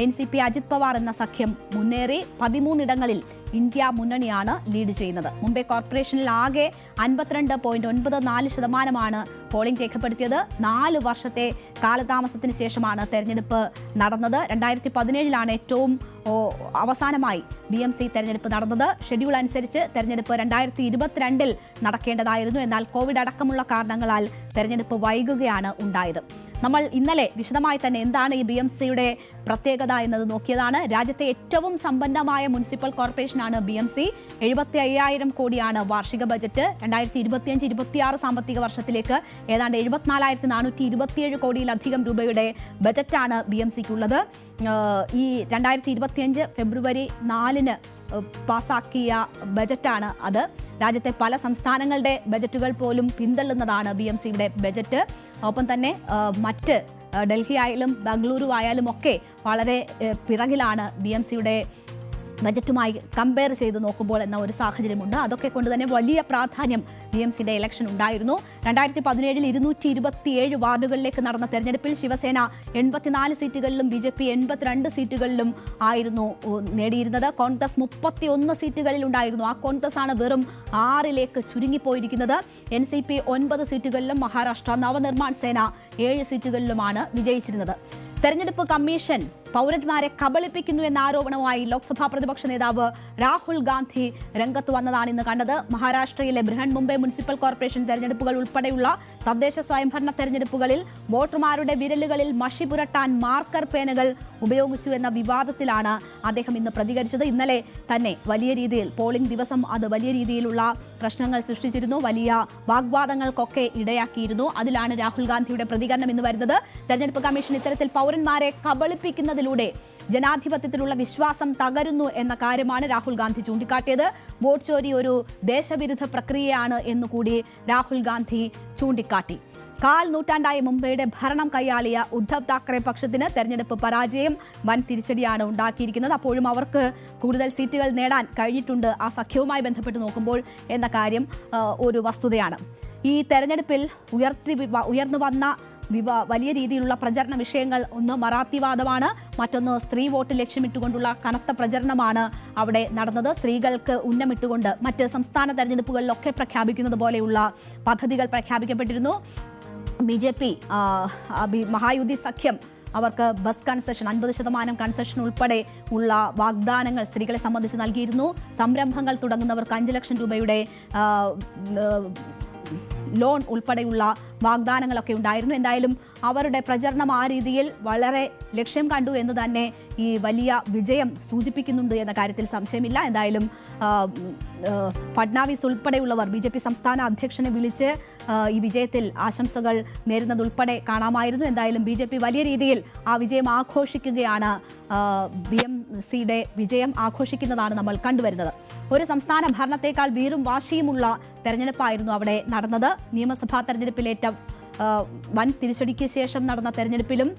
NCP അജിത് പവാർ എന്ന സഖ്യം മുന്നേറി. 13 ഇടങ്ങളിൽ ഇന്ത്യ മുന്നണിയാണ് ലീഡ് ചെയ്യുന്നത്. മുംബൈ കോർപ്പറേഷനിൽ ആകെ 52.94% പോളിംഗ് രേഖപ്പെടുത്തിയത്. 4 വർഷത്തെ കാലതാമസത്തിന് ശേഷമാണ് തെരഞ്ഞെടുപ്പ് നടന്നത്. 2017 ഏറ്റവും അവസാനമായി BMC തെരഞ്ഞെടുപ്പ് നടന്നത്. ഷെഡ്യൂൾ അനുസരിച്ച് തെരഞ്ഞെടുപ്പ് 2022 നടക്കേണ്ടതായിരുന്നു. എന്നാൽ കോവിഡ് അടക്കമുള്ള കാരണങ്ങളാൽ തെരഞ്ഞെടുപ്പ് വൈകുകയാണ് ഉണ്ടായത്. നമ്മൾ ഇന്നലെ വിശദമായി തന്നെ എന്താണ് ഈ BMCയുടെ പ്രത്യേകത എന്നത് നോക്കിയതാണ്. രാജ്യത്തെ ഏറ്റവും സമ്പന്നമായ മുനിസിപ്പൽ കോർപ്പറേഷനാണ് BMC. 75,000 കോടിയാണ് വാർഷിക ബജറ്റ്. 2025-26 സാമ്പത്തിക വർഷത്തിലേക്ക് ഏതാണ്ട് 74,427 കോടിയിലധികം രൂപയുടെ ബജറ്റാണ് BMCക്കുള്ളത്. ഈ 2025 ഫെബ്രുവരി 4 പാസാക്കിയ ബജറ്റാണ് അത്. രാജ്യത്തെ പല സംസ്ഥാനങ്ങളുടെ ബജറ്റുകൾ പോലും പിന്തള്ളുന്നതാണ് BMCയുടെ ബജറ്റ്. ഒപ്പം തന്നെ മറ്റ് ഡൽഹി ആയാലും ബംഗളൂരു ആയാലും ഒക്കെ വളരെ പിറകിലാണ് BMCയുടെ ബജറ്റുമായി കമ്പയർ ചെയ്ത് നോക്കുമ്പോൾ എന്ന ഒരു സാഹചര്യമുണ്ട്. അതൊക്കെ കൊണ്ട് തന്നെ വലിയ പ്രാധാന്യം BMCയുടെ ഇലക്ഷൻ ഉണ്ടായിരുന്നു. 2017 227 വാർഡുകളിലേക്ക് നടന്ന തെരഞ്ഞെടുപ്പിൽ ശിവസേന 84 സീറ്റുകളിലും BJP 82 സീറ്റുകളിലും ആയിരുന്നു നേടിയിരുന്നത്. കോൺഗ്രസ് 31 സീറ്റുകളിൽ ഉണ്ടായിരുന്നു. ആ കോൺഗ്രസ് ആണ് വെറും 6ലേക്ക് ചുരുങ്ങിപ്പോയിരിക്കുന്നത്. NCP 9 സീറ്റുകളിലും മഹാരാഷ്ട്ര നവനിർമ്മാൺ സേന 7 സീറ്റുകളിലുമാണ് വിജയിച്ചിരുന്നത്. തെരഞ്ഞെടുപ്പ് കമ്മീഷൻ പൗരന്മാരെ കബളിപ്പിക്കുന്നു എന്ന ആരോപണവുമായി ലോക്സഭാ പ്രതിപക്ഷ നേതാവ് രാഹുൽ ഗാന്ധി രംഗത്ത് വന്നതാണ് ഇന്ന് കണ്ടത്. മഹാരാഷ്ട്രയിലെ ബൃഹൻ മുംബൈ മുനിസിപ്പൽ കോർപ്പറേഷൻ തെരഞ്ഞെടുപ്പുകൾ ഉൾപ്പെടെയുള്ള തദ്ദേശ സ്വയംഭരണ തെരഞ്ഞെടുപ്പുകളിൽ വോട്ടർമാരുടെ വിരലുകളിൽ മഷി പുരട്ടാൻ മാർക്കർ പേനകൾ ഉപയോഗിച്ചു എന്ന വിവാദത്തിലാണ് അദ്ദേഹം ഇന്ന് പ്രതികരിച്ചത്. ഇന്നലെ തന്നെ വലിയ രീതിയിൽ പോളിംഗ് ദിവസം അത് വലിയ രീതിയിലുള്ള പ്രശ്നങ്ങൾ സൃഷ്ടിച്ചിരുന്നു. വലിയ വാഗ്വാദങ്ങൾക്കൊക്കെ ഇടയാക്കിയിരുന്നു. അതിലാണ് രാഹുൽ ഗാന്ധിയുടെ പ്രതികരണം ഇന്ന് വരുന്നത്. തെരഞ്ഞെടുപ്പ് കമ്മീഷൻ ഇത്തരത്തിൽ പൗരന്മാരെ കബളിപ്പിക്കുന്നതിലൂടെ ജനാധിപത്യത്തിലുള്ള വിശ്വാസം തകരുന്നു എന്ന കാര്യമാണ് രാഹുൽ ഗാന്ധി ചൂണ്ടിക്കാട്ടിയത്. വോട്ട് ചോരി ഒരു ദേശവിരുദ്ധ പ്രക്രിയയാണ് എന്നുകൂടി രാഹുൽ ഗാന്ധി ചൂണ്ടിക്കാട്ടി. 1/4 നൂറ്റാണ്ടായി മുംബൈയുടെ ഭരണം കൈയാളിയ ഉദ്ധവ് താക്കറെ പക്ഷത്തിന് തെരഞ്ഞെടുപ്പ് പരാജയം വൻ തിരിച്ചടിയാണ് ഉണ്ടാക്കിയിരിക്കുന്നത്. അപ്പോഴും അവർക്ക് കൂടുതൽ സീറ്റുകൾ നേടാൻ കഴിഞ്ഞിട്ടുണ്ട് ആ സഖ്യവുമായി ബന്ധപ്പെട്ട് നോക്കുമ്പോൾ എന്ന കാര്യം ഒരു വസ്തുതയാണ്. ഈ തെരഞ്ഞെടുപ്പിൽ ഉയർന്നു വന്ന വലിയ രീതിയിലുള്ള പ്രചരണ വിഷയങ്ങൾ ഒന്ന് മറാത്തിവാദമാണ്, മറ്റൊന്ന് സ്ത്രീ വോട്ട് ലക്ഷ്യമിട്ടുകൊണ്ടുള്ള കനത്ത പ്രചരണമാണ് അവിടെ നടന്നത്. സ്ത്രീകൾക്ക് ഉന്നമിട്ടുകൊണ്ട് മറ്റ് സംസ്ഥാന തെരഞ്ഞെടുപ്പുകളിലൊക്കെ പ്രഖ്യാപിക്കുന്നത് പോലെയുള്ള പദ്ധതികൾ പ്രഖ്യാപിക്കപ്പെട്ടിരുന്നു. BJP മഹായുതി സഖ്യം അവർക്ക് ബസ് കൺസെഷൻ 50% കൺസെഷൻ ഉൾപ്പെടെ ഉള്ള വാഗ്ദാനങ്ങൾ സ്ത്രീകളെ സംബന്ധിച്ച് നൽകിയിരുന്നു. സംരംഭങ്ങൾ തുടങ്ങുന്നവർക്ക് 5 ലക്ഷം രൂപയുടെ ലോൺ ഉൾപ്പെടെയുള്ള വാഗ്ദാനങ്ങളൊക്കെ ഉണ്ടായിരുന്നു. എന്തായാലും അവരുടെ പ്രചരണം ആ രീതിയിൽ വളരെ ലക്ഷ്യം കണ്ടു എന്ന് തന്നെ ഈ വലിയ വിജയം സൂചിപ്പിക്കുന്നുണ്ട് എന്ന കാര്യത്തിൽ സംശയമില്ല. എന്തായാലും ഫഡ്നാവിസ് ഉൾപ്പെടെയുള്ളവർ BJP സംസ്ഥാന അധ്യക്ഷനെ വിളിച്ച് ഈ വിജയത്തിൽ ആശംസകൾ നേരുന്നതുൾപ്പെടെ കാണാമായിരുന്നു. എന്തായാലും BJP വലിയ രീതിയിൽ ആ വിജയം ആഘോഷിക്കുകയാണ്. BMCയുടെ വിജയം ആഘോഷിക്കുന്നതാണ് നമ്മൾ കണ്ടുവരുന്നത്. ഒരു സംസ്ഥാന ഭരണത്തേക്കാൾ വീറും വാശിയുമുള്ള തെരഞ്ഞെടുപ്പായിരുന്നു അവിടെ നടന്നത്. നിയമസഭാ തെരഞ്ഞെടുപ്പിലേറ്റ വൻ തിരിച്ചടിക്ക് ശേഷം നടന്ന തെരഞ്ഞെടുപ്പിലും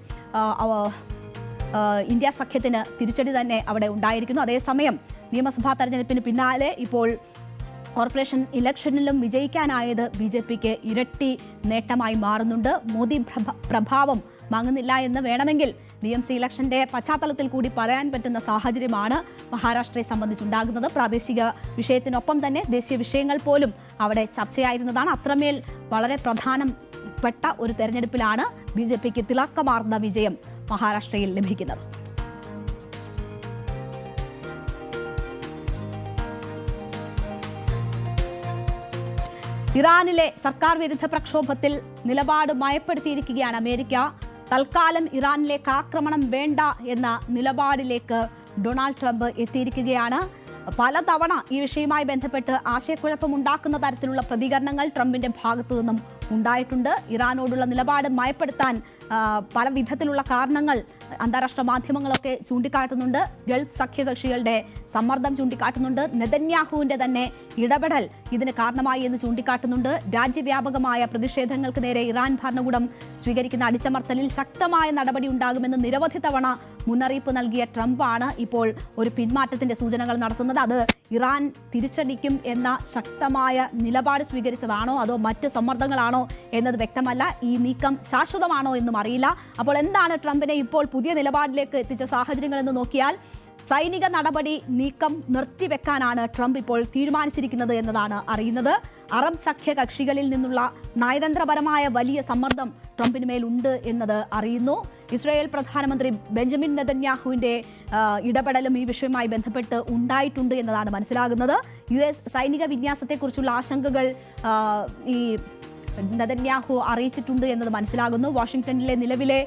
ഇന്ത്യ സഖ്യത്തിന് തിരിച്ചടി തന്നെ അവിടെ ഉണ്ടായിരിക്കുന്നു. അതേസമയം നിയമസഭാ തെരഞ്ഞെടുപ്പിന് പിന്നാലെ ഇപ്പോൾ കോർപ്പറേഷൻ ഇലക്ഷനിലും വിജയിക്കാനായത് BJPക്ക് ഇരട്ടി നേട്ടമായി മാറുന്നുണ്ട്. മോദി പ്രഭാവം മങ്ങുന്നില്ല എന്ന് വേണമെങ്കിൽ BMC ഇലക്ഷന്റെ പശ്ചാത്തലത്തിൽ കൂടി പറയാൻ പറ്റുന്ന സാഹചര്യമാണ് മഹാരാഷ്ട്രയെ സംബന്ധിച്ചുണ്ടാകുന്നത്. പ്രാദേശിക വിഷയത്തിനൊപ്പം തന്നെ ദേശീയ വിഷയങ്ങൾ പോലും അവിടെ ചർച്ചയായിരുന്നതാണ്. അത്രമേൽ വളരെ പ്രധാനപ്പെട്ട ഒരു തെരഞ്ഞെടുപ്പിലാണ് BJPക്ക് തിളക്കമാർന്ന വിജയം മഹാരാഷ്ട്രയിൽ ലഭിക്കുന്നത്. ഇറാനിലെ സർക്കാർ വിരുദ്ധ പ്രക്ഷോഭത്തിൽ നിലപാട് മയപ്പെടുത്തിയിരിക്കുകയാണ് അമേരിക്ക. തൽക്കാലം ഇറാനിലേക്ക് ആക്രമണം വേണ്ട എന്ന നിലപാടിലേക്ക് ഡൊണാൾഡ് ട്രംപ് എത്തിയിരിക്കുകയാണ്. പലതവണ ഈ വിഷയവുമായി ബന്ധപ്പെട്ട് ആശയക്കുഴപ്പമുണ്ടാക്കുന്ന തരത്തിലുള്ള പ്രതികരണങ്ങൾ ട്രംപിന്റെ ഭാഗത്തു നിന്നും ഉണ്ടായിട്ടുണ്ട്. ഇറാനോടുള്ള നിലപാട് മയപ്പെടുത്താൻ പല വിധത്തിലുള്ള കാരണങ്ങൾ അന്താരാഷ്ട്ര മാധ്യമങ്ങളൊക്കെ ചൂണ്ടിക്കാട്ടുന്നുണ്ട്. ഗൾഫ് സഖ്യകക്ഷികളുടെ സമ്മർദ്ദം ചൂണ്ടിക്കാട്ടുന്നുണ്ട്. നെതന്യാഹുവിന്റെ തന്നെ ഇടപെടൽ ഇതിന് കാരണമായി എന്ന് ചൂണ്ടിക്കാട്ടുന്നുണ്ട്. രാജ്യവ്യാപകമായ പ്രതിഷേധങ്ങൾക്ക് നേരെ ഇറാൻ ഭരണകൂടം സ്വീകരിക്കുന്ന അടിച്ചമർത്തലിൽ ശക്തമായ നടപടി ഉണ്ടാകുമെന്ന് നിരവധി തവണ മുന്നറിയിപ്പ് നൽകിയ ട്രംപാണ് ഇപ്പോൾ ഒരു പിന്മാറ്റത്തിന്റെ സൂചനകൾ നടത്തുന്നത്. അത് ഇറാൻ തിരിച്ചടിക്കും എന്ന ശക്തമായ നിലപാട് സ്വീകരിച്ചതാണോ അതോ മറ്റ് സമ്മർദ്ദങ്ങളാണോ എന്നത് വ്യക്തമല്ല. ഈ നീക്കം ശാശ്വതമാണോ എന്നും അറിയില്ല. അപ്പോൾ എന്താണ് ട്രംപിനെ ഇപ്പോൾ പുതിയ നിലപാടിലേക്ക് എത്തിച്ച സാഹചര്യങ്ങൾ എന്ന് നോക്കിയാൽ സൈനിക നടപടി നീക്കം നിർത്തിവെക്കാനാണ് ട്രംപ് ഇപ്പോൾ തീരുമാനിച്ചിരിക്കുന്നത് എന്നതാണ് അറിയുന്നത്. അറബ് സഖ്യ കക്ഷികളിൽ നിന്നുള്ള നയതന്ത്രപരമായ വലിയ സമ്മർദ്ദം ട്രംപിന് മേലുണ്ട് എന്നത് അറിയുന്നു. ഇസ്രായേൽ പ്രധാനമന്ത്രി ബെഞ്ചമിൻ നെതന്യാഹുവിന്റെ ഇടപെടലും ഈ വിഷയവുമായി ബന്ധപ്പെട്ട് ഉണ്ടായിട്ടുണ്ട് എന്നതാണ് മനസ്സിലാകുന്നത്. US സൈനിക വിന്യാസത്തെക്കുറിച്ചുള്ള ആശങ്കകൾ ഈ നെതന്യാഹു അറിയിച്ചിട്ടുണ്ട് എന്നത് മനസ്സിലാകുന്നു. വാഷിംഗ്ടണിലെ നിലവിലെ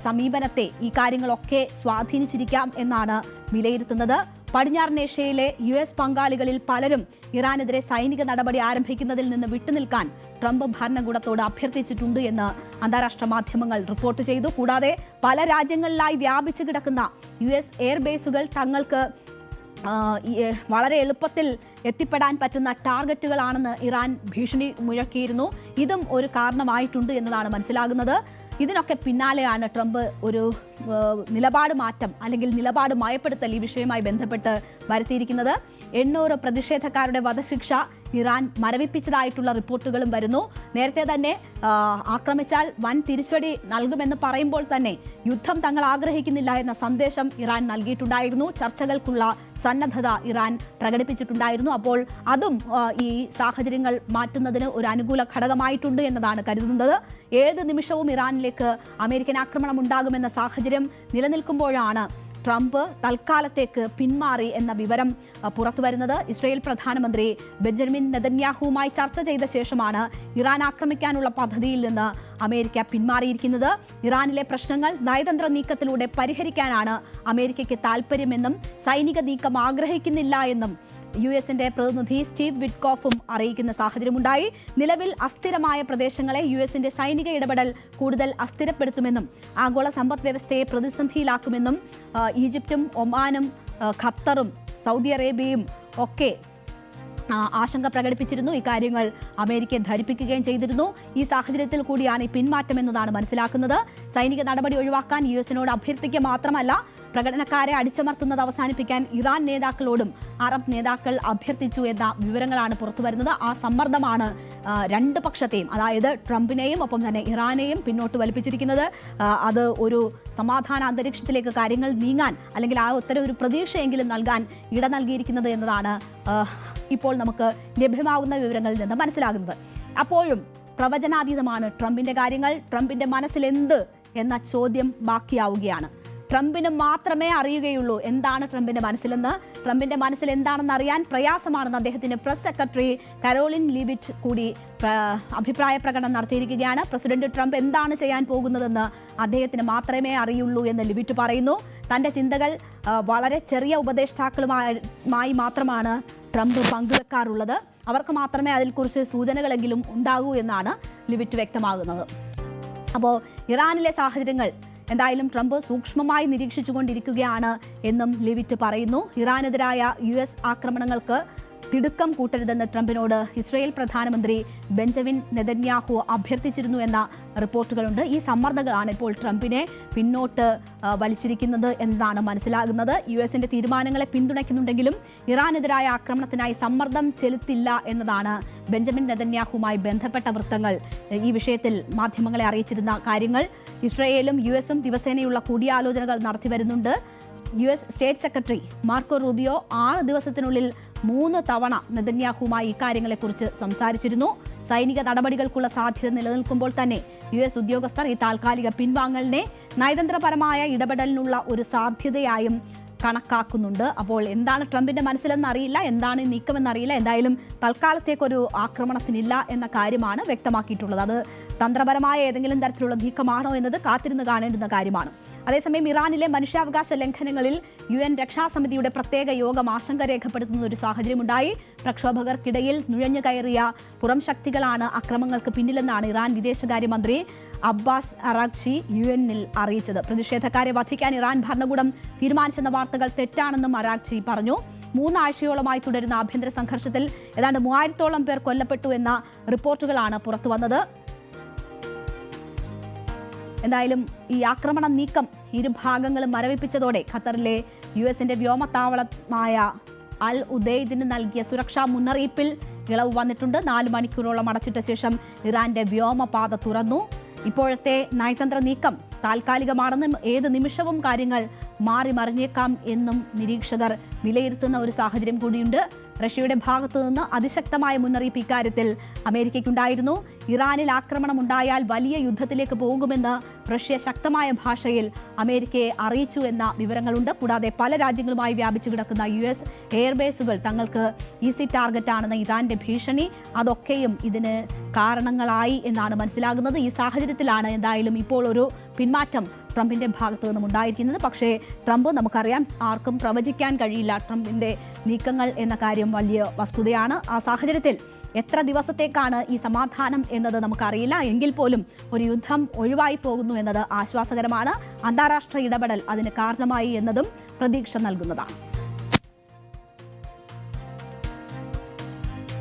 സമീപനത്തെ ഈ കാര്യങ്ങളൊക്കെ സ്വാധീനിച്ചിരിക്കാം എന്നാണ് വിലയിരുത്തുന്നത്. പടിഞ്ഞാറൻ ഏഷ്യയിലെ US പങ്കാളികളിൽ പലരും ഇറാനെതിരെ സൈനിക നടപടി ആരംഭിക്കുന്നതിൽ നിന്ന് വിട്ടുനിൽക്കാൻ ട്രംപ് ഭരണകൂടത്തോട് അഭ്യർത്ഥിച്ചിട്ടുണ്ട് എന്ന് അന്താരാഷ്ട്ര മാധ്യമങ്ങൾ റിപ്പോർട്ട് ചെയ്തു. കൂടാതെ പല രാജ്യങ്ങളിലായി വ്യാപിച്ചു കിടക്കുന്ന US എയർബേസുകൾ തങ്ങൾക്ക് വളരെ എളുപ്പത്തിൽ എത്തിപ്പെടാൻ പറ്റുന്ന ടാർഗറ്റുകളാണെന്ന് ഇറാൻ ഭീഷണി മുഴക്കിയിരുന്നു. ഇതും ഒരു കാരണമായിട്ടുണ്ട് എന്നതാണ് മനസ്സിലാകുന്നത്. ഇതിനൊക്കെ പിന്നാലെയാണ് ട്രംപ് ഒരു നിലപാട് മാറ്റം അല്ലെങ്കിൽ നിലപാട് മയപ്പെടുത്തൽ ഈ വിഷയവുമായി ബന്ധപ്പെട്ട് വരുത്തിയിരിക്കുന്നത്. 800 പ്രതിഷേധക്കാരുടെ വധശിക്ഷ ഇറാൻ മരവിപ്പിച്ചതായിട്ടുള്ള റിപ്പോർട്ടുകളും വരുന്നു. നേരത്തെ തന്നെ ആക്രമിച്ചാൽ വൻ തിരിച്ചടി നൽകുമെന്ന് പറയുമ്പോൾ തന്നെ യുദ്ധം തങ്ങൾ ആഗ്രഹിക്കുന്നില്ല എന്ന സന്ദേശം ഇറാൻ നൽകിയിട്ടുണ്ടായിരുന്നു. ചർച്ചകൾക്കുള്ള സന്നദ്ധത ഇറാൻ പ്രകടിപ്പിച്ചിട്ടുണ്ടായിരുന്നു. അപ്പോൾ അതും ഈ സാഹചര്യങ്ങൾ മാറ്റുന്നതിന് ഒരു അനുകൂല ഘടകമായിട്ടുണ്ട് എന്നതാണ് കരുതുന്നത്. ഏത് നിമിഷവും ഇറാനിലേക്ക് അമേരിക്കൻ ആക്രമണം ഉണ്ടാകുമെന്ന സാഹചര്യം നിലനിൽക്കുമ്പോഴാണ് ട്രംപ് തൽക്കാലത്തേക്ക് പിന്മാറി എന്ന വിവരം പുറത്തുവരുന്നത്. ഇസ്രായേൽ പ്രധാനമന്ത്രി ബെഞ്ചമിൻ നെതന്യാഹുവുമായി ചർച്ച ചെയ്ത ശേഷമാണ് ഇറാൻ ആക്രമിക്കാനുള്ള പദ്ധതിയിൽ നിന്ന് അമേരിക്ക പിന്മാറിയിരിക്കുന്നത്. ഇറാനിലെ പ്രശ്നങ്ങൾ നയതന്ത്ര നീക്കത്തിലൂടെ പരിഹരിക്കാനാണ് അമേരിക്കയ്ക്ക് താൽപ്പര്യമെന്നും സൈനിക നീക്കം ആഗ്രഹിക്കുന്നില്ല എന്നും US-ന്റെ പ്രതിനിധി സ്റ്റീവ് വിറ്റ്കോഫും അറിയിക്കുന്ന സാഹചര്യമുണ്ടായി. നിലവിൽ അസ്ഥിരമായ പ്രദേശങ്ങളെ US-ന്റെ സൈനിക ഇടപെടൽ കൂടുതൽ അസ്ഥിരപ്പെടുത്തുമെന്നും ആഗോള സമ്പദ് വ്യവസ്ഥയെ പ്രതിസന്ധിയിലാക്കുമെന്നും ഈജിപ്തും ഒമാനും ഖത്തറും സൗദി അറേബ്യയും ഒക്കെ ആശങ്ക പ്രകടിപ്പിച്ചിരുന്നു. ഇക്കാര്യങ്ങൾ അമേരിക്കയെ ധരിപ്പിക്കുകയും ചെയ്തിരുന്നു. ഈ സാഹചര്യത്തിൽ കൂടിയാണ് ഈ പിന്മാറ്റം എന്നതാണ് മനസ്സിലാക്കുന്നത്. സൈനിക നടപടി ഒഴിവാക്കാൻ US-നോട് അഭ്യർത്ഥിക്കുക മാത്രമല്ല, പ്രകടനക്കാരെ അടിച്ചമർത്തുന്നത് അവസാനിപ്പിക്കാൻ ഇറാൻ നേതാക്കളോടും അറബ് നേതാക്കൾ അഭ്യർത്ഥിച്ചു എന്ന വിവരങ്ങളാണ് പുറത്തുവരുന്നത്. ആ സമ്മർദ്ദമാണ് രണ്ട് പക്ഷത്തെയും, അതായത് ട്രംപിനെയും ഒപ്പം തന്നെ ഇറാനെയും പിന്നോട്ട് വലിപ്പിച്ചിരിക്കുന്നത്. അത് ഒരു സമാധാന അന്തരീക്ഷത്തിലേക്ക് കാര്യങ്ങൾ നീങ്ങാൻ അല്ലെങ്കിൽ ആ ഉത്തരം ഒരു പ്രതീക്ഷയെങ്കിലും നൽകാൻ ഇട നൽകിയിരിക്കുന്നത് എന്നതാണ് ഇപ്പോൾ നമുക്ക് ലഭ്യമാകുന്ന വിവരങ്ങളിൽ നിന്ന് മനസ്സിലാകുന്നത്. അപ്പോഴും പ്രവചനാതീതമാണ് ട്രംപിന്റെ കാര്യങ്ങൾ. ട്രംപിന്റെ മനസ്സിലെന്ത് എന്ന ചോദ്യം ബാക്കിയാവുകയാണ്. ട്രംപിന് മാത്രമേ അറിയുകയുള്ളൂ എന്താണ് ട്രംപിന്റെ മനസ്സിലെന്ന്. ട്രംപിന്റെ മനസ്സിൽ എന്താണെന്ന് അറിയാൻ പ്രയാസമാണെന്ന് അദ്ദേഹത്തിന്റെ പ്രസ് സെക്രട്ടറി കരോലിൻ ലീവിറ്റ് കൂടി അഭിപ്രായ പ്രകടനം നടത്തിയിരിക്കുകയാണ്. പ്രസിഡന്റ് ട്രംപ് എന്താണ് ചെയ്യാൻ പോകുന്നതെന്ന് അദ്ദേഹത്തിന് മാത്രമേ അറിയുള്ളൂ എന്ന് ലിവിറ്റ് പറയുന്നു. തന്റെ ചിന്തകൾ വളരെ ചെറിയ ഉപദേഷ്ടാക്കളുമായി മാത്രമാണ് ട്രംപ് പങ്കുവെക്കാറുള്ളത്. അവർക്ക് മാത്രമേ അതിൽക്കുറിച്ച് സൂചനകളെങ്കിലും ഉണ്ടാകൂ എന്നാണ് ലിവിറ്റ് വ്യക്തമാകുന്നത്. അപ്പോൾ ഇറാനിലെ സാഹചര്യങ്ങൾ എന്തായാലും ട്രംപ് സൂക്ഷ്മമായി നിരീക്ഷിച്ചുകൊണ്ടിരിക്കുകയാണ് എന്നും ലിവിറ്റ് പറയുന്നു. ഇറാനെതിരായ US ആക്രമണങ്ങൾക്ക് തിടുക്കം കൂട്ടരുതെന്ന് ട്രംപിനോട് ഇസ്രായേൽ പ്രധാനമന്ത്രി ബെഞ്ചമിൻ നെതന്യാഹു അഭ്യർത്ഥിച്ചിരുന്നു എന്ന റിപ്പോർട്ടുകളുണ്ട്. ഈ സമ്മർദ്ദങ്ങളാണ് ഇപ്പോൾ ട്രംപിനെ പിന്നോട്ട് വലിച്ചിരിക്കുന്നത് എന്നാണ് മനസ്സിലാകുന്നത്. US-ന്റെ തീരുമാനങ്ങളെ പിന്തുണയ്ക്കുന്നുണ്ടെങ്കിലും ഇറാനെതിരായ ആക്രമണത്തിനായി സമ്മർദ്ദം ചെലുത്തില്ല എന്നതാണ് ബെഞ്ചമിൻ നെതന്യാഹുവുമായി ബന്ധപ്പെട്ട വൃത്തങ്ങൾ ഈ വിഷയത്തിൽ മാധ്യമങ്ങളെ അറിയിച്ചിരുന്ന കാര്യങ്ങൾ. ഇസ്രായേലും US-ഉം ദിവസേനയുള്ള കൂടിയാലോചനകൾ നടത്തിവരുന്നുണ്ട്. US state secretary Marco Rubio 6 ദിവസത്തിനുള്ളിൽ 3 തവണ നെതന്യാഹുവുമായി ഇക്കാര്യങ്ങളെക്കുറിച്ച് സംസാരിച്ചിരുന്നു. സൈനിക നടപടികൾക്കുള്ള സാധ്യത നിലനിൽക്കുമ്പോൾ തന്നെ US ഉദ്യോഗസ്ഥർ ഈ താൽക്കാലിക പിൻവാങ്ങലിനെ നയതന്ത്രപരമായ ഇടപെടലിനുള്ള ഒരു സാധ്യതയായും കണക്കാക്കുന്നുണ്ട്. അപ്പോൾ എന്താണ് ട്രംപിന്റെ മനസ്സിലെന്ന് അറിയില്ല, എന്താണ് നീക്കമെന്നറിയില്ല. എന്തായാലും തൽക്കാലത്തേക്കൊരു ആക്രമണത്തിനില്ല എന്ന കാര്യമാണ് വ്യക്തമാക്കിയിട്ടുള്ളത്. അത് തന്ത്രപരമായ ഏതെങ്കിലും തരത്തിലുള്ള നീക്കമാണോ എന്നത് കാത്തിരുന്ന് കാണേണ്ടുന്ന കാര്യമാണ്. അതേസമയം ഇറാനിലെ മനുഷ്യാവകാശ ലംഘനങ്ങളിൽ UN രക്ഷാസമിതിയുടെ പ്രത്യേക യോഗം ആശങ്ക രേഖപ്പെടുത്തുന്ന ഒരു സാഹചര്യമുണ്ടായി. പ്രക്ഷോഭകർക്കിടയിൽ നുഴഞ്ഞു കയറിയ പുറം ശക്തികളാണ് അക്രമങ്ങൾക്ക് പിന്നിലെന്നാണ് ഇറാൻ വിദേശകാര്യമന്ത്രി അബ്ബാസ് അറാഗ്ചി UN-ൽ അറിയിച്ചത്. പ്രതിഷേധക്കാരെ വധിക്കാൻ ഇറാൻ ഭരണകൂടം തീരുമാനിച്ചെന്ന വാർത്തകൾ തെറ്റാണെന്നും അറാഗ്ചി പറഞ്ഞു. 3 ആഴ്ചയോളമായി തുടരുന്ന ആഭ്യന്തര സംഘർഷത്തിൽ ഏതാണ്ട് 3000-ഓളം പേർ കൊല്ലപ്പെട്ടു എന്ന റിപ്പോർട്ടുകളാണ് പുറത്തുവന്നത്. എന്തായാലും ഈ ആക്രമണ നീക്കം ഇരുഭാഗങ്ങളും മരവിപ്പിച്ചതോടെ ഖത്തറിലെ US-ന്റെ വ്യോമത്താവളമായ അൽ ഉദൈദിന് നൽകിയ സുരക്ഷാ മുന്നറിയിപ്പിൽ ഇളവ് വന്നിട്ടുണ്ട്. 4 മണിക്കൂറോളം അടച്ചിട്ട ശേഷം ഇറാന്റെ വ്യോമപാത തുറന്നു. ഇപ്പോഴത്തെ നയതന്ത്ര നീക്കം താൽക്കാലികമാണെന്നും ഏത് നിമിഷവും കാര്യങ്ങൾ മാറി മറിഞ്ഞേക്കാം എന്നും നിരീക്ഷകർ വിലയിരുത്തുന്ന ഒരു സാഹചര്യം കൂടിയുണ്ട്. റഷ്യയുടെ ഭാഗത്തു നിന്ന് അതിശക്തമായ മുന്നറിയിപ്പ് ഇക്കാര്യത്തിൽ അമേരിക്കയ്ക്കുണ്ടായിരുന്നു. ഇറാനിൽ ആക്രമണം ഉണ്ടായാൽ വലിയ യുദ്ധത്തിലേക്ക് പോകുമെന്ന് റഷ്യ ശക്തമായ ഭാഷയിൽ അമേരിക്കയെ അറിയിച്ചു എന്ന വിവരങ്ങളുണ്ട്. കൂടാതെ പല രാജ്യങ്ങളുമായി വ്യാപിച്ചു കിടക്കുന്ന US എയർബേസുകൾ തങ്ങൾക്ക് ഈസി ടാർഗറ്റാണെന്ന ഇറാന്റെ ഭീഷണി, അതൊക്കെയും ഇതിന് കാരണങ്ങളായി എന്നാണ് മനസ്സിലാകുന്നത്. ഈ സാഹചര്യത്തിലാണ് എന്തായാലും ഇപ്പോൾ ഒരു പിന്മാറ്റം ട്രംപിന്റെ ഭാഗത്തു നിന്നും ഉണ്ടായിരിക്കുന്നത്. പക്ഷേ ട്രംപ് നമുക്കറിയാം, ആർക്കും പ്രവചിക്കാൻ കഴിയില്ല ട്രംപിന്റെ നീക്കങ്ങൾ എന്ന കാര്യം വലിയ വസ്തുതയാണ്. ആ സാഹചര്യത്തിൽ എത്ര ദിവസത്തേക്കാണ് ഈ സമാധാനം എന്നത് നമുക്കറിയില്ല. എങ്കിൽ പോലും ഒരു യുദ്ധം ഒഴിവായി പോകുന്നു എന്നത് ആശ്വാസകരമാണ്. അന്താരാഷ്ട്ര ഇടപെടൽ അതിന് കാരണമായി എന്നതും പ്രതീക്ഷ നൽകുന്നതാണ്.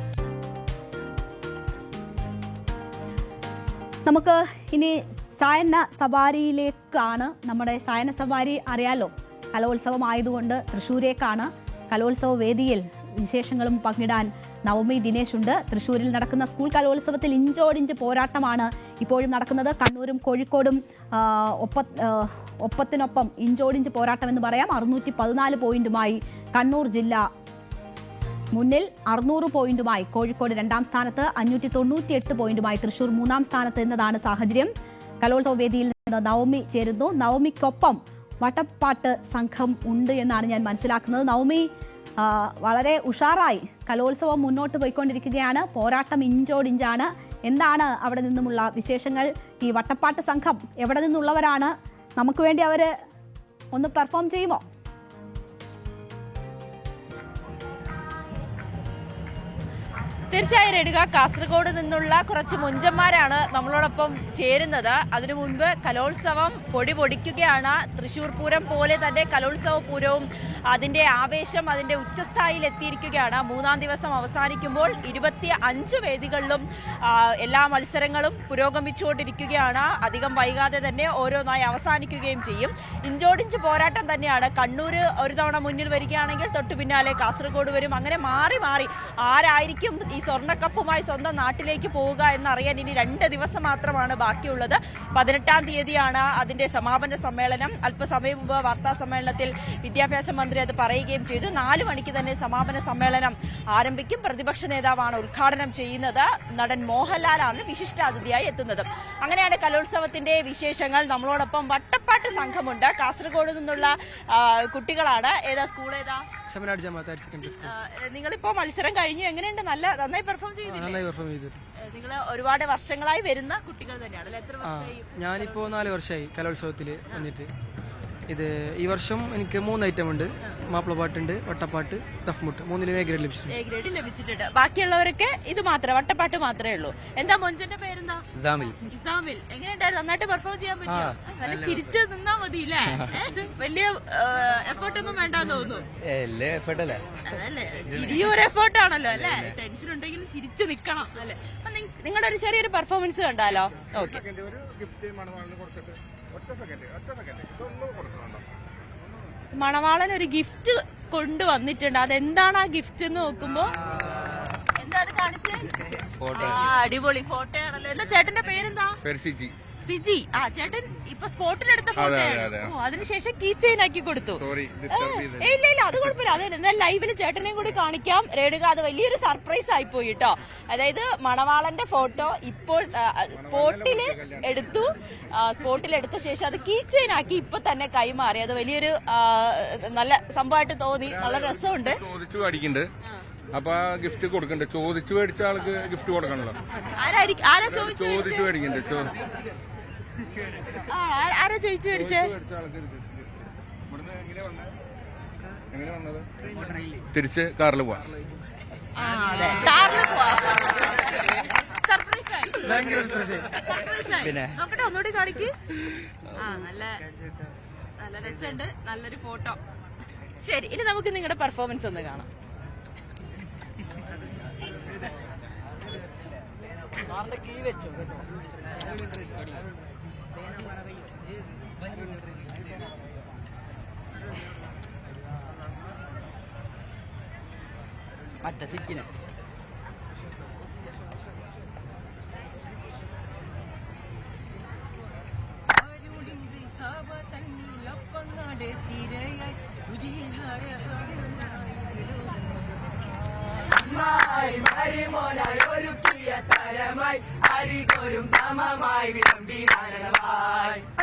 നമുക്ക് ഇനി സായന സവാരിയിലേക്കാണ്. നമ്മുടെ സായന സവാരി അറിയാലോ, കലോത്സവമായതുകൊണ്ട് തൃശ്ശൂരേക്കാണ്. കലോത്സവ വേദിയിൽ വിശേഷങ്ങളും പങ്കിടാൻ നവമി ദിനേശ് ഉണ്ട്. തൃശ്ശൂരിൽ നടക്കുന്ന സ്കൂൾ കലോത്സവത്തിൽ ഇഞ്ചോടിഞ്ച് പോരാട്ടമാണ് ഇപ്പോഴും നടക്കുന്നത്. കണ്ണൂരും കോഴിക്കോടും ഒപ്പത്തിനൊപ്പം ഇഞ്ചോടിഞ്ച് പോരാട്ടം എന്ന് പറയാം. 614 പോയിന്റുമായി കണ്ണൂർ ജില്ല മുന്നിൽ, 600 പോയിന്റുമായി കോഴിക്കോട് 2ാം സ്ഥാനത്ത്, 598 പോയിന്റുമായി തൃശൂർ 3ാം സ്ഥാനത്ത് എന്നതാണ് സാഹചര്യം. കലോത്സവ വേദിയിൽ നിന്ന് നവമി ചേരുന്നു. നവമിക്കൊപ്പം വട്ടപ്പാട്ട് സംഘം ഉണ്ട് എന്നാണ് ഞാൻ മനസ്സിലാക്കുന്നത്. നവമി, വളരെ ഉഷാറായി കലോത്സവം മുന്നോട്ട് പോയിക്കൊണ്ടിരിക്കുകയാണ്. പോരാട്ടം ഇഞ്ചോടിഞ്ചാണ്. എന്താണ് അവിടെ നിന്നുമുള്ള വിശേഷങ്ങൾ? ഈ വട്ടപ്പാട്ട് സംഘം എവിടെ നിന്നുള്ളവരാണ്? നമുക്ക് വേണ്ടി അവർ ഒന്ന് പെർഫോം ചെയ്യുമോ?
തീർച്ചയായും രേണുക, കാസർഗോഡ് നിന്നുള്ള കുറച്ച് മുഞ്ചന്മാരാണ് നമ്മളോടൊപ്പം ചേരുന്നത്. അതിനു മുൻപ് കലോത്സവം പൊടി പൊടിക്കുകയാണ്. തൃശ്ശൂർ പൂരം പോലെ തന്നെ കലോത്സവ പൂരവും അതിൻ്റെ ആവേശം അതിൻ്റെ ഉച്ചസ്ഥായിയിൽ എത്തിയിരിക്കുകയാണ്. 3ാം ദിവസം അവസാനിക്കുമ്പോൾ 25 വേദികളിലും എല്ലാ മത്സരങ്ങളും പുരോഗമിച്ചുകൊണ്ടിരിക്കുകയാണ്. അധികം വൈകാതെ തന്നെ ഓരോന്നായി അവസാനിക്കുകയും ചെയ്യും. ഇഞ്ചോടിഞ്ച് പോരാട്ടം തന്നെയാണ്. കണ്ണൂർ ഒരു തവണ മുന്നിൽ വരികയാണെങ്കിൽ തൊട്ടു പിന്നാലെ കാസർഗോഡ് വരും. അങ്ങനെ മാറി മാറി ആരായിരിക്കും ഈ സ്വർണ്ണക്കപ്പുമായി സ്വന്തം നാട്ടിലേക്ക് പോവുക എന്നറിയാൻ ഇനി 2 ദിവസം മാത്രമാണ് ബാക്കിയുള്ളത്. 18ാം തീയതിയാണ് അതിന്റെ സമാപന സമ്മേളനം. അല്പസമയം മുമ്പ് വാർത്താ സമ്മേളനത്തിൽ വിദ്യാഭ്യാസ മന്ത്രി അത് പറയുകയും ചെയ്തു. 4 മണിക്ക് തന്നെ സമാപന സമ്മേളനം ആരംഭിക്കും. പ്രതിപക്ഷ നേതാവാണ് ഉദ്ഘാടനം ചെയ്യുന്നത്. നടൻ മോഹൻലാലാണ് വിശിഷ്ടാതിഥിയായി എത്തുന്നത്. അങ്ങനെയാണ് കലോത്സവത്തിന്റെ വിശേഷങ്ങൾ. നമ്മളോടൊപ്പം വട്ടപ്പാട്ട് സംഘമുണ്ട്. കാസർഗോഡ് നിന്നുള്ള കുട്ടികളാണ്. ഏതാ സ്കൂൾ? ഏതാ?
ചെമ്മനാട് ജമാഅത്ത് ഹയർ സെക്കൻഡറി സ്കൂൾ.
നിങ്ങളിപ്പോ മത്സരം കഴിഞ്ഞു, എങ്ങനെയുണ്ട്? നന്നായി പെർഫോം ചെയ്തില്ലേ? നിങ്ങൾ ഒരുപാട് വർഷങ്ങളായി വരുന്ന കുട്ടികൾ തന്നെയാണ്. എത്ര വർഷമായി?
ഞാനിപ്പോ 4 വർഷമായി കലോത്സവത്തിൽ വന്നിട്ട്. ഈ വർഷം എനിക്ക് 3 ഐറ്റം ഉണ്ട്. മാപ്പിളപ്പാട്ടുണ്ട്, വട്ടപ്പാട്ട്, ദഫ്മുട്ട്. 3ലും എ ഗ്രേഡ്
ലഭിച്ചിട്ടുണ്ട്. ബാക്കിയുള്ളവരൊക്കെ ഇത് മാത്രമേ, വട്ടപ്പാട്ട് മാത്രമേ ഉള്ളൂ. എന്താ മോഞ്ചന്റെ പേരെന്താ?
ജാമിൽ.
എങ്ങനെയുണ്ടായിരുന്നു? നന്നായിട്ട് പെർഫോം ചെയ്യാൻ പറ്റിയോ? നല്ല ചിരിച്ച് നിന്നാ മതി അല്ലേ? വലിയ എഫേർട്ട് ഒന്നും വേണ്ടാന്ന് തോന്നുന്നു. അതല്ലേ, ചിരിയൊരു എഫേർട്ട് ആണല്ലോ അല്ലേ? ടെൻഷൻ ഉണ്ടെങ്കിലും ചിരിച്ചു നിക്കണം അല്ലേ? നിങ്ങളുടെ ഒരു ചെറിയൊരു പെർഫോമൻസ് കണ്ടാലോ? ഓക്കെ. മണവാളൻ ഒരു ഗിഫ്റ്റ് കൊണ്ടുവന്നിട്ടുണ്ട്. അതെന്താണ് ആ ഗിഫ്റ്റ് എന്ന് നോക്കുമ്പോ? എന്താ അത് കാണിച്ചേ? അടിപൊളി ഫോട്ടോ ആണല്ലോ. എന്താ ചേട്ടന്റെ പേരെന്താ? സിജി. ചേട്ടൻ ഇപ്പൊ സ്പോട്ടിലെടുത്ത ഫോട്ടോയാണ്. അതിനുശേഷം കീ ചെയിൻ ആക്കി കൊടുത്തു. ഇല്ല അത് കുഴപ്പമില്ല. അത് എന്നാൽ ലൈവില് ചേട്ടനെയും കൂടി കാണിക്കാം. രേണുക, അത് വലിയൊരു സർപ്രൈസ് ആയിപ്പോയി കേട്ടോ. അതായത് മണവാളന്റെ ഫോട്ടോ ഇപ്പോൾ സ്പോട്ടിലെടുത്ത ശേഷം അത് കീ ചെയിൻ ആക്കി ഇപ്പൊ തന്നെ കൈമാറി. അത് വലിയൊരു നല്ല സംഭവമായിട്ട് തോന്നി. നല്ല രസമുണ്ട്.
അപ്പൊ ഗിഫ്റ്റ് കൊടുക്കണ്ടേ? ചോദിച്ചു മേടിച്ച ആൾക്ക് ഗിഫ്റ്റ് കൊടുക്കണല്ലോ. ചോദിച്ചു മേടിക്കണ്ടേ?
ആരാ ചോദിച്ചു മേടിച്ചേ?
തിരിച്ച് കാറിൽ പോവാം.
പിന്നെ നോക്കട്ടെ, ഒന്നുകൂടി കാണിക്ക്. നല്ല രസമുണ്ട്. നല്ലൊരു ഫോട്ടോ. ശരി, ഇനി നമുക്ക് നിങ്ങളുടെ പെർഫോമൻസ് ഒന്ന് കാണാം. കീ വെച്ചോ കേട്ടോ.
അറ്റത്തിരിക്കിനെ
തിര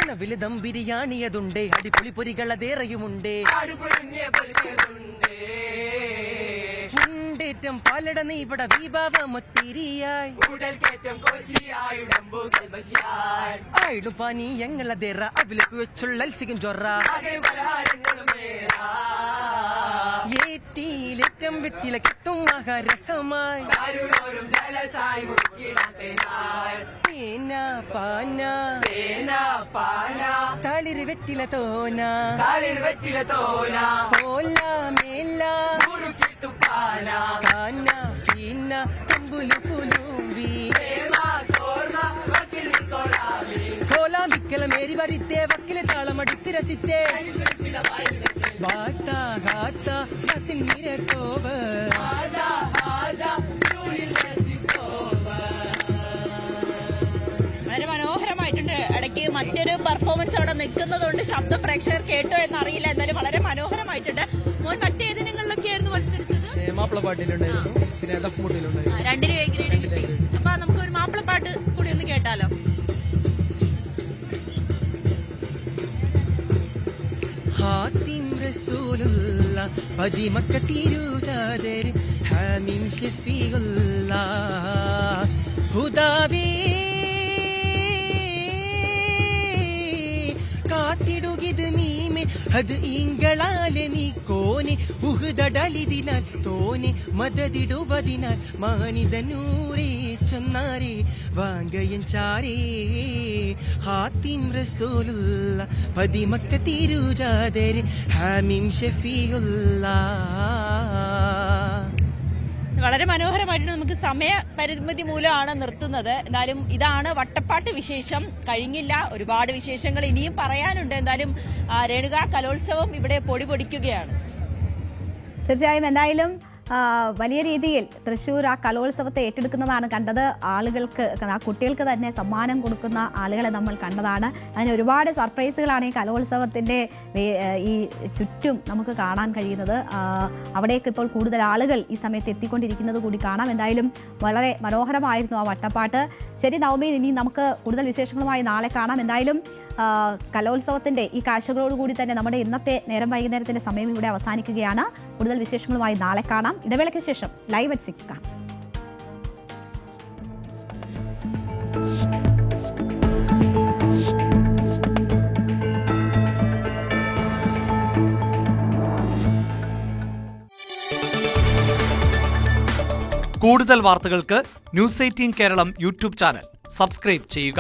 അണവില് ദം ബിരിയാണിയതുണ്ടേ, അടിപൊളി പൊരികളതേറെയുമുണ്ടേ, മുണ്ടേറ്റം പാലട നെയ്പട വിഭാവമൊത്തിരിയായി, ആയിടും പാനീയങ്ങളതേറ, അവിലേക്ക് വെച്ചുള്ള അൽസിക്കും ചൊറ, ഏറ്റിയിലേറ്റം വെറ്റില കിട്ടും മഹാരസമായി, തേന പാന തളിര് വെറ്റില തോന, പോല മേല കാന ഫീന തമ്പുലു പുലുമ്പി, കോലാമ്പിക്കല മേരി വരിത്തേ, വക്കിലെ താളമടിത്ത് രസിത്തേ, വാട്ട ഹാട്ട നിരട്ടോവ.
വളരെ മനോഹരമായിട്ടുണ്ട്. ഇടയ്ക്ക് മറ്റൊരു പെർഫോമൻസ് അവിടെ നിൽക്കുന്നതുകൊണ്ട് ശബ്ദം പ്രേക്ഷകർ കേട്ടോ എന്നറിയില്ല. എന്തായാലും വളരെ മനോഹരമായിട്ടുണ്ട്. മോൻ മറ്റേതിനങ്ങളിലൊക്കെ ആയിരുന്നു മത്സരിച്ചത്?
മാപ്പിളപ്പാട്ടിലുണ്ടായിരുന്നു, പിന്നെ ദഫ്മുട്ടിലുണ്ടായിരുന്നു.
രണ്ടിലും എ ഗ്രേഡ് കിട്ടി. അപ്പൊ നമുക്ക് ഒരു മാപ്പിളപ്പാട്ട് കൂടി ഒന്ന് കേട്ടാലോ?
ഖാത്തിം റസൂലുള്ള പതിമക്ക തിരുജാദർ ഹാമിം ഷഫീഉള്ള ഹുദാവേ കാത്തിടുകിത് മീമെ അത് ഇങ്ങളാലെ നീ കോനെ ഉഹുദടലിതിനാൽ തോനെ മദതിടുവതിനാൽ മാനിതനൂരേ ചെന്നാരേ വാങ്കയൻ ചാരേ ഖാത്തിം റസൂലുള്ള പതിമക്ക തിരുജാദർ ഹാമിം ഷഫീഉള്ള.
വളരെ മനോഹരമായിട്ട് നമുക്ക് സമയ പരിമിതി മൂലമാണ് നിർത്തുന്നത്. എന്നാലും ഇതാണ് വട്ടപ്പാട്ട് വിശേഷം. കഴിഞ്ഞില്ല, ഒരുപാട് വിശേഷങ്ങൾ ഇനിയും പറയാനുണ്ട്. എന്തായാലും രേണുക കലോത്സവം ഇവിടെ പൊടി പൊടിക്കുകയാണ്.
തീർച്ചയായും എന്തായാലും വലിയ രീതിയിൽ തൃശ്ശൂർ ആ കലോത്സവത്തെ ഏറ്റെടുക്കുന്നതാണ് കണ്ടത്. ആളുകൾക്ക്, ആ കുട്ടികൾക്ക് തന്നെ സമ്മാനം കൊടുക്കുന്ന ആളുകളെ നമ്മൾ കണ്ടതാണ്. അതിന് ഒരുപാട് സർപ്രൈസുകളാണ് ഈ കലോത്സവത്തിൻ്റെ ഈ ചുറ്റും നമുക്ക് കാണാൻ കഴിയുന്നത്. അവിടേക്ക് ഇപ്പോൾ കൂടുതൽ ആളുകൾ ഈ സമയത്ത് എത്തിക്കൊണ്ടിരിക്കുന്നത് കൂടി കാണാം. എന്തായാലും വളരെ മനോഹരമായിരുന്നു ആ വട്ടപ്പാട്ട്. ശരി നവമി, ഇനി നമുക്ക് കൂടുതൽ വിശേഷങ്ങളുമായി നാളെ കാണാം. എന്തായാലും കലോത്സവത്തിൻ്റെ ഈ കാഴ്ചകളോടുകൂടി തന്നെ നമ്മുടെ ഇന്നത്തെ നേരം വൈകുന്നേരത്തിൻ്റെ സമയം ഇവിടെ അവസാനിക്കുകയാണ്. കൂടുതൽ വിശേഷങ്ങളുമായി നാളെ കാണാം. ഇടവേളയ്ക്ക് ശേഷം ലൈവ് at 6 കാണാം.
കൂടുതൽ വാർത്തകൾക്ക് News 18 Keralam YouTube channel subscribe ചെയ്യുക.